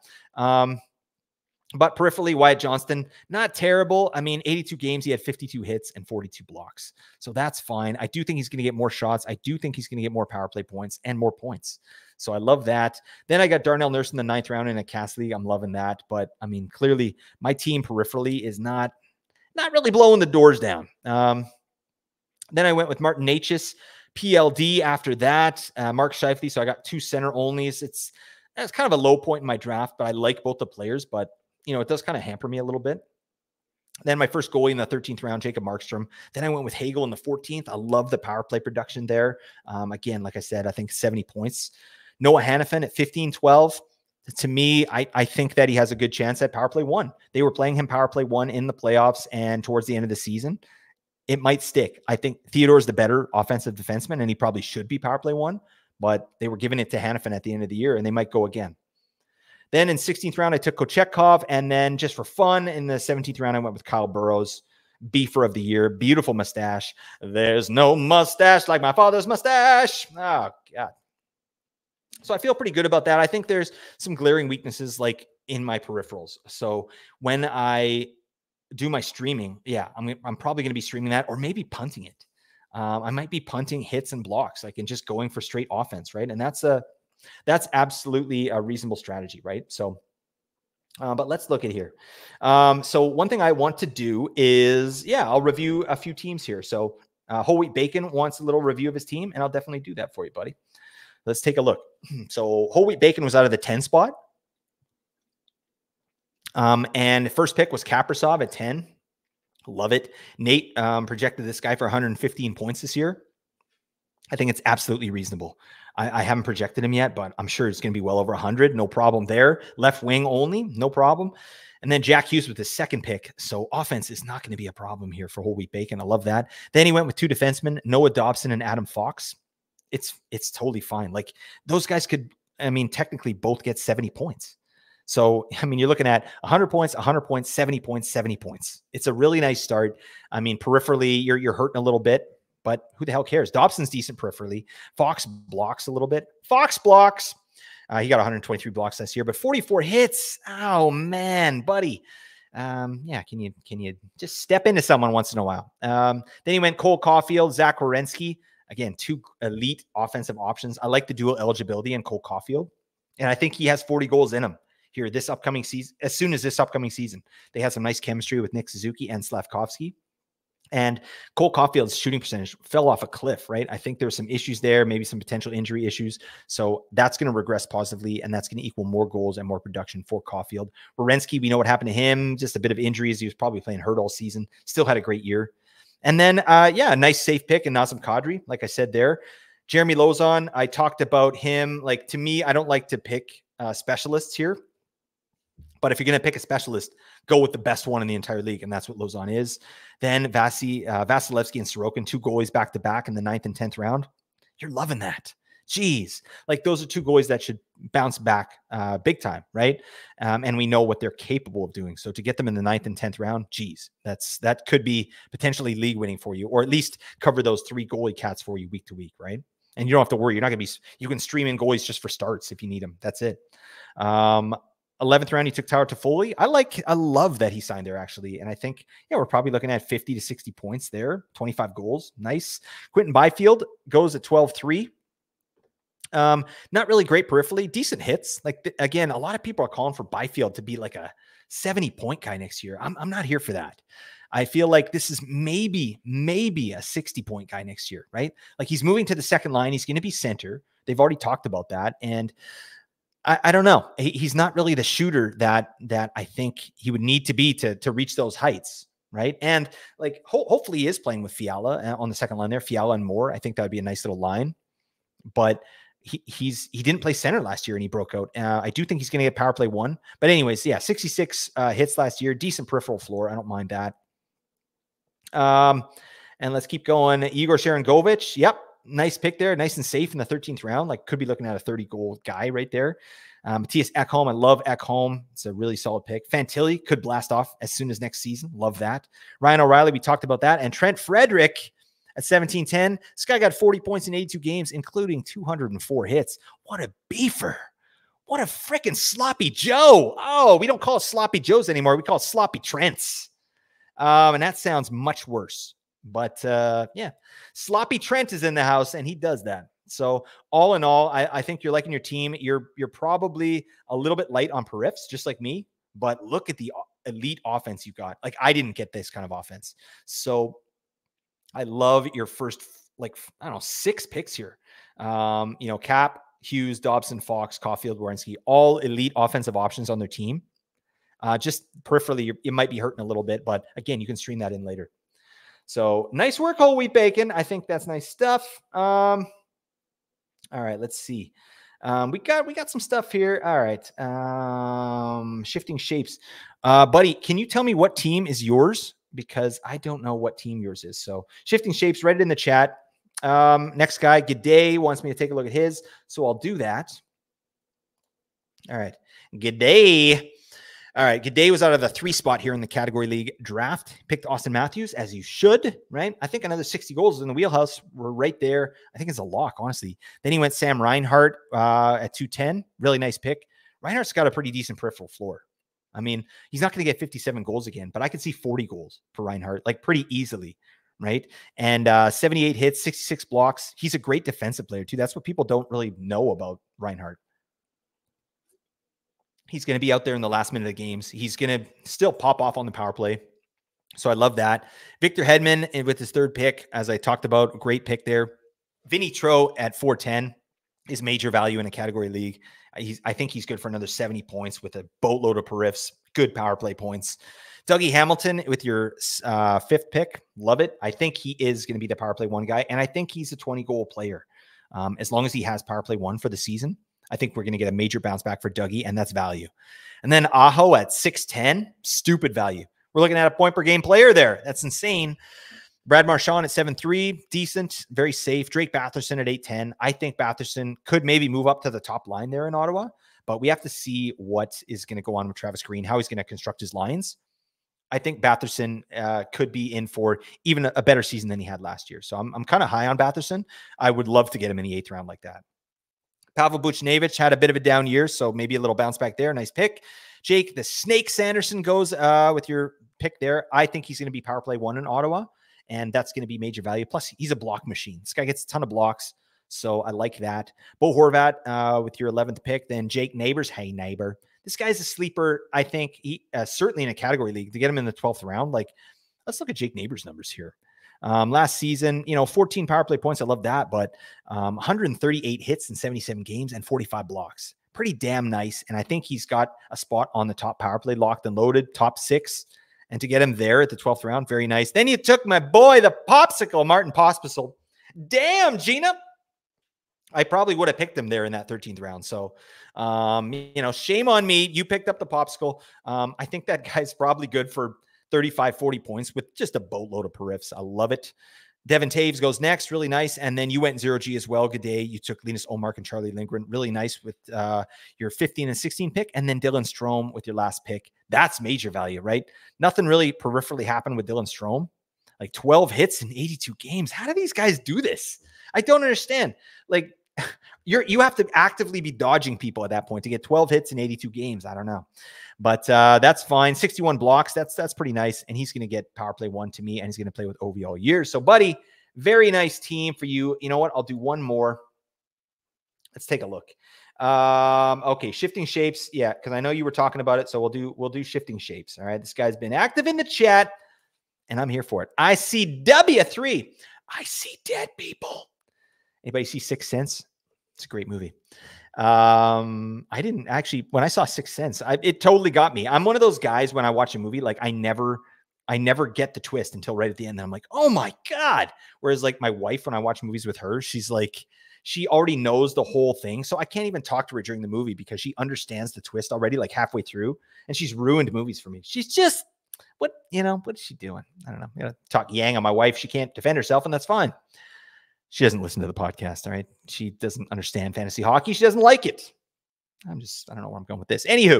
But peripherally, Wyatt Johnston, not terrible. I mean, 82 games, he had 52 hits and 42 blocks. So that's fine. I do think he's going to get more shots. I do think he's going to get more power play points and more points. So I love that. Then I got Darnell Nurse in the 9th round in a cast league. I'm loving that. But I mean, clearly my team peripherally is not really blowing the doors down. Then I went with Martin Necas, PLD after that, Mark Scheifele. So I got 2 center onlys. That's kind of a low point in my draft, but I like both the players, but it does kind of hamper me a little bit. Then my first goalie in the 13th round, Jacob Markstrom. Then I went with Hagel in the 14th. I love the power play production there. Again, like I said, I think 70 points. Noah Hannafin at 15-12. To me, I think that he has a good chance at power play 1. They were playing him power play 1 in the playoffs and towards the end of the season. It might stick. I think Theodore's the better offensive defenseman, and he probably should be power play 1, but they were giving it to Hannafin at the end of the year, and they might go again. Then in 16th round, I took Kochetkov, and then just for fun, in the 17th round, I went with Kyle Burrows, beefer of the year, beautiful mustache. There's no mustache like my father's mustache. Oh, God. So I feel pretty good about that. I think there's some glaring weaknesses like in my peripherals. So when I do my streaming, yeah, I'm probably going to be streaming that or maybe punting it. I might be punting hits and blocks, like, and just going for straight offense, right? And that's absolutely a reasonable strategy, right? So, but let's look at here. So one thing I want to do is, I'll review a few teams here. So Whole Wheat Bacon wants a little review of his team, and I'll definitely do that for you, buddy. Let's take a look. So Whole Wheat Bacon was out of the 10 spot. And the first pick was Kaprasov at 10. Love it. Nate projected this guy for 115 points this year. I think it's absolutely reasonable. I haven't projected him yet, but I'm sure it's going to be well over 100. No problem there. Left wing only, no problem. And then Jack Hughes with his 2nd pick. So offense is not going to be a problem here for Whole Wheat Bacon. I love that. Then he went with 2 defensemen, Noah Dobson and Adam Fox. It's totally fine. Like, those guys could, technically both get 70 points. So, you're looking at 100 points, 100 points, 70 points, 70 points. It's a really nice start. Peripherally, you're hurting a little bit, but who the hell cares? Dobson's decent peripherally. Fox blocks a little bit. Fox blocks. He got 123 blocks last year, but 44 hits. Oh man, buddy. Yeah, can you just step into someone once in a while? Then he went Cole Caulfield, Zach Werenski. Again, two elite offensive options. I like the dual eligibility in Cole Caulfield, and I think he has 40 goals in him here this upcoming season. As soon as this upcoming season, they have some nice chemistry with Nick Suzuki and Slavkovsky. And Cole Caulfield's shooting percentage fell off a cliff, right? I think there's some issues there, maybe some potential injury issues. So that's going to regress positively, and that's going to equal more goals and more production for Caulfield. Werenski, we know what happened to him. Just a bit of injuries. He was probably playing hurt all season. Still had a great year. And then, a nice safe pick in Nazem Kadri, like I said there. Jeremy Lauzon, I talked about him. Like, to me, I don't like to pick specialists here. But if you're going to pick a specialist, go with the best one in the entire league, and that's what Lauzon is. Then Vasilevsky and Sorokin, 2 goalies back-to-back in the 9th and 10th round. You're loving that. Jeez. Like, those are 2 goalies that should bounce back big time, right? And we know what they're capable of doing. So to get them in the 9th and 10th round, geez, that could be potentially league winning for you, or at least cover those 3 goalie cats for you week to week, right? And you don't have to worry. You're not going to be – you can stream in goalies just for starts if you need them. That's it. 11th round, he took Tyler Toffoli. I love that he signed there, actually. And I think, we're probably looking at 50 to 60 points there, 25 goals. Nice. Quentin Byfield goes at 12-3. Not really great peripherally, decent hits. Like, again, a lot of people are calling for Byfield to be like a 70-point guy next year. I'm not here for that. I feel like this is maybe a 60-point guy next year, right? Like, he's moving to the second line. He's going to be center. They've already talked about that. And I don't know. He's not really the shooter that I think he would need to be to reach those heights, right? And like, hopefully he is playing with Fiala on the second line there, Fiala and Moore. I think that would be a nice little line. But he didn't play center last year and he broke out. I do think he's going to get power play 1. But anyways, 66 hits last year, decent peripheral floor. I don't mind that. And let's keep going. Igor Sharangovich. Yep. Nice pick there. Nice and safe in the 13th round. Like, could be looking at a 30-goal guy right there. Matthias Ekholm. I love Ekholm. It's a really solid pick. Fantilli could blast off as soon as next season. Love that. Ryan O'Reilly, we talked about that. And Trent Frederick at 17-10. This guy got 40 points in 82 games, including 204 hits. What a beefer. What a freaking sloppy Joe. Oh, we don't call it sloppy Joes anymore. We call it sloppy Trents. And that sounds much worse. But Sloppy Trent is in the house, and he does that. So all in all, I think you're liking your team. You're probably a little bit light on periffs, just like me. But look at the elite offense you got. Like, I didn't get this kind of offense. So I love your first, 6 picks here. Cap, Hughes, Dobson, Fox, Caulfield, Werenski, all elite offensive options on their team. Just peripherally, it might be hurting a little bit, but again, you can stream that in later. So nice work, Whole Wheat Bacon. I think that's nice stuff. All right, let's see. We got some stuff here. All right. Shifting Shapes. Buddy, can you tell me what team is yours? Because I don't know what team yours is. So Shifting Shapes, write it in the chat. Next guy, G'day, wants me to take a look at his. So I'll do that. All right. G'day. All right. G'day was out of the 3 spot here in the category league draft. Picked Austin Matthews, as you should, right? I think another 60 goals in the wheelhouse were right there. I think it's a lock, honestly. Then he went Sam Reinhart at 210. Really nice pick. Reinhart's got a pretty decent peripheral floor. I mean, he's not going to get 57 goals again, but I could see 40 goals for Reinhart, like, pretty easily, right? And 78 hits, 66 blocks. He's a great defensive player, too. That's what people don't really know about Reinhart. He's going to be out there in the last minute of games. He's going to still pop off on the power play. So I love that. Victor Hedman with his 3rd pick, as I talked about, great pick there. Vinny Tro at 410 is major value in a category league. I think he's good for another 70 points with a boatload of periffs, good power play points. Dougie Hamilton with your 5th pick. Love it. I think he is going to be the power play 1 guy. And I think he's a 20-goal player. As long as he has power play 1 for the season, I think we're going to get a major bounce back for Dougie, and that's value. And then Aho at 6'10", stupid value. We're looking at a point per game player there. That's insane. Brad Marchand at 7'3", decent, very safe. Drake Batherson at 8'10". I think Batherson could maybe move up to the top line there in Ottawa, but we have to see what is going to go on with Travis Green, how he's going to construct his lines. I think Batherson could be in for even a better season than he had last year. So I'm kind of high on Batherson. I would love to get him in the 8th round like that. Pavel Buchnevich had a bit of a down year, so maybe a little bounce back there. Nice pick. Jake, the Snake Sanderson goes with your pick there. I think he's going to be power play 1 in Ottawa, and that's going to be major value. Plus, he's a block machine. This guy gets a ton of blocks, so I like that. Bo Horvat with your 11th pick. Then Jake Neighbors. Hey, neighbor. This guy's a sleeper, I think, he certainly in a category league. To get him in the 12th round, like, let's look at Jake Neighbors' numbers here. Last season, 14 power play points. I love that, but 138 hits in 77 games and 45 blocks. Pretty damn nice. And I think he's got a spot on the top power play, locked and loaded, top 6. And to get him there at the 12th round, very nice. Then you took my boy, the Popsicle, Martin Pospisil. Damn, Gina. I probably would have picked him there in that 13th round. So, shame on me. You picked up the Popsicle. I think that guy's probably good for 35, 40 points with just a boatload of periffs. I love it. Devin Taves goes next. Really nice. And then you went 0G as well. Good day. You took Linus Ullmark and Charlie Lindgren. Really nice with your 15 and 16 pick. And then Dylan Strome with your last pick. That's major value, right? Nothing really peripherally happened with Dylan Strome. Like 12 hits in 82 games. How do these guys do this? I don't understand. Like, you have to actively be dodging people at that point to get 12 hits in 82 games. I don't know. But that's fine. 61 blocks. That's pretty nice. And he's going to get power play 1 to me, and he's going to play with Ovi all year. So, buddy, very nice team for you. You know what? I'll do one more. Let's take a look. Okay, shifting shapes. Yeah, because I know you were talking about it. So we'll do shifting shapes. All right. This guy's been active in the chat, and I'm here for it. ICW3. I see dead people. Anybody see Sixth Sense? It's a great movie. I didn't actually, when I saw Sixth Sense, it totally got me. I'm one of those guys when I watch a movie, like I never get the twist until right at the end. And I'm like, oh my God. Whereas like my wife, when I watch movies with her, she's like, she already knows the whole thing. So I can't even talk to her during the movie because she understands the twist already, like halfway through. And she's ruined movies for me. She's just, what is she doing? I don't know. I'm gonna talk yang on my wife. She can't defend herself, and that's fine. She doesn't listen to the podcast, all right? She doesn't understand fantasy hockey. She doesn't like it. I don't know where I'm going with this. Anywho,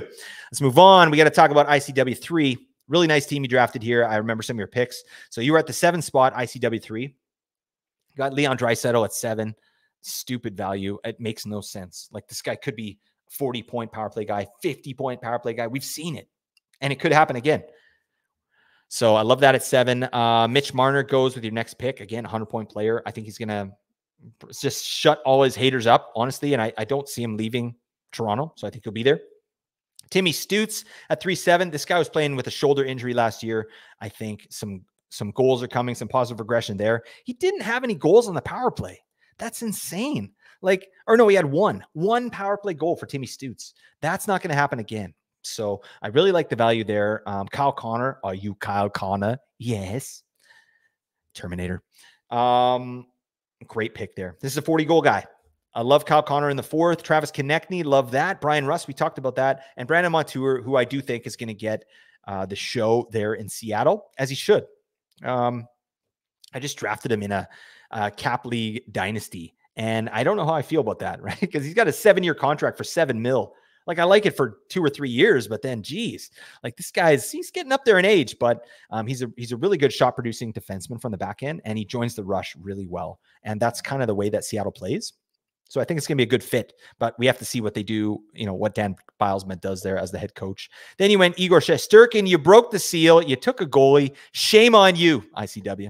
let's move on. We got to talk about ICW3. Really nice team you drafted here. I remember some of your picks. So you were at the 7th spot, ICW3. Got Leon Draisaitl at 7. Stupid value. It makes no sense. Like, this guy could be 40-point power play guy, 50-point power play guy. We've seen it, and it could happen again. So I love that at 7. Mitch Marner goes with your next pick. Again, 100-point player. I think he's going to just shut all his haters up, honestly, and I don't see him leaving Toronto, so I think he'll be there. Timmy Stutz at 3-7. This guy was playing with a shoulder injury last year. I think some goals are coming, some positive regression there. He didn't have any goals on the power play. That's insane. Like, or no, he had one power play goal for Timmy Stutz. That's not going to happen again. So I really like the value there. Kyle Connor. Are you Kyle Connor? Yes. Terminator. Great pick there. This is a 40-goal guy. I love Kyle Connor in the 4th. Travis Konechny, love that. Brian Rust, we talked about that. And Brandon Montour, who I do think is going to get the show there in Seattle, as he should. I just drafted him in a cap league dynasty, and I don't know how I feel about that, right? Because he's got a 7-year contract for $7 million. Like, I like it for 2 or 3 years, but then, geez, like, this he's getting up there in age, but he's a really good shot producing defenseman from the back end, and he joins the rush really well. And that's kind of the way that Seattle plays. So I think it's going to be a good fit, but we have to see what they do, what Dan Bilesman does there as the head coach. Then you went Igor Shesterkin. You broke the seal. You took a goalie. Shame on you, ICW.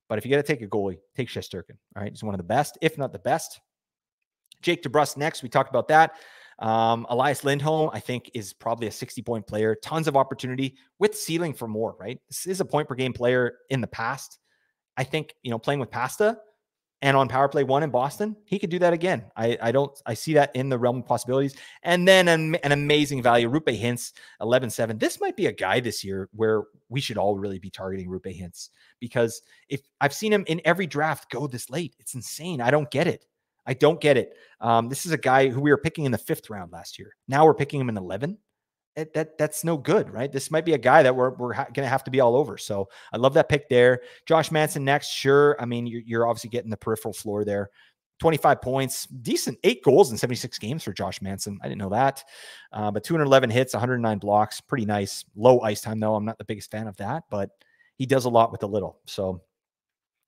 But if you got to take a goalie, take Shesterkin. All right. He's one of the best, if not the best. Jake DeBrusk next. We talked about that. Elias Lindholm, I think, is probably a 60-point player. Tons of opportunity with ceiling for more, right? This is a point per game player in the past. I think, playing with Pasta and on power play 1 in Boston, he could do that again. I see that in the realm of possibilities. And then an amazing value, Roope Hintz, 11-7. This might be a guy this year where we should all really be targeting Roope Hintz, because if I've seen him in every draft go this late, it's insane. I don't get it. This is a guy who we were picking in the 5th round last year. Now we're picking him in 11. That's no good, right? This might be a guy that we're going to have to be all over. So I love that pick there. Josh Manson next. Sure. I mean, you're obviously getting the peripheral floor there. 25 points, decent, 8 goals in 76 games for Josh Manson. I didn't know that. But 211 hits, 109 blocks. Pretty nice. Low ice time, though. I'm not the biggest fan of that, but he does a lot with a little. So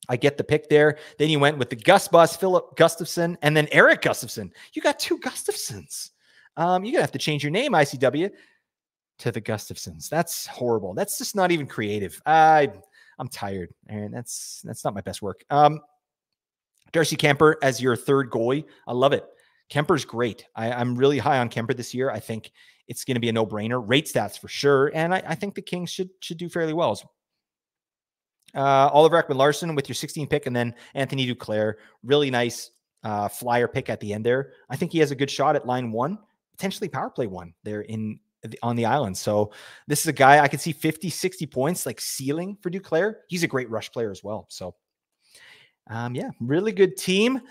I get the pick there. Then you went with the Gus Bus, Philip Gustafson, and then Eric Gustafson. You got 2 Gustafsons. You're going to have to change your name, ICW, to the Gustafsons. That's horrible. That's just not even creative. I'm tired, and that's not my best work. Darcy Kemper as your third goalie. I love it. Kemper's great. I'm really high on Kemper this year. I think it's going to be a no-brainer. Rate stats for sure, and I think the Kings should do fairly well. Oliver Ekman-Larsson with your 16 pick, and then Anthony Duclair. Really nice flyer pick at the end there. I think he has a good shot at line 1, potentially power play 1 there on the island. So this is a guy I could see 50, 60 points like ceiling for Duclair. He's a great rush player as well. So yeah, really good team.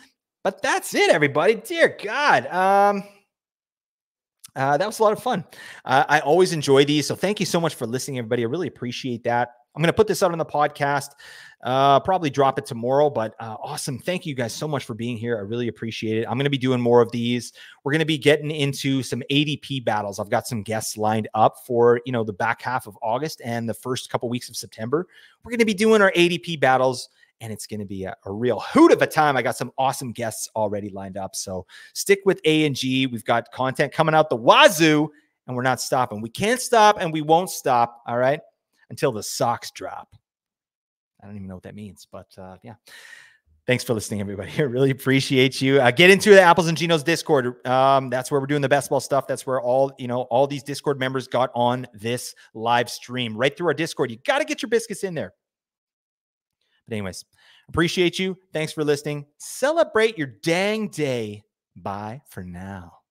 But that's it, everybody. Dear God. That was a lot of fun. I always enjoy these. So thank you so much for listening, everybody. I really appreciate that. I'm going to put this out on the podcast, probably drop it tomorrow, but awesome. Thank you guys so much for being here. I really appreciate it. I'm going to be doing more of these. We're going to be getting into some ADP battles. I've got some guests lined up for, the back half of August and the first couple weeks of September. We're going to be doing our ADP battles, and it's going to be a real hoot of a time. I got some awesome guests already lined up. So stick with A&G. We've got content coming out the wazoo, and we're not stopping. We can't stop, and we won't stop, all right, until the socks drop. I don't even know what that means, but yeah. Thanks for listening, everybody. I really appreciate you. Get into the Apples and Ginos Discord. That's where we're doing the best ball stuff. That's where all these Discord members got on this live stream right through our Discord. You got to get your biscuits in there. But anyways, appreciate you. Thanks for listening. Celebrate your dang day. Bye for now.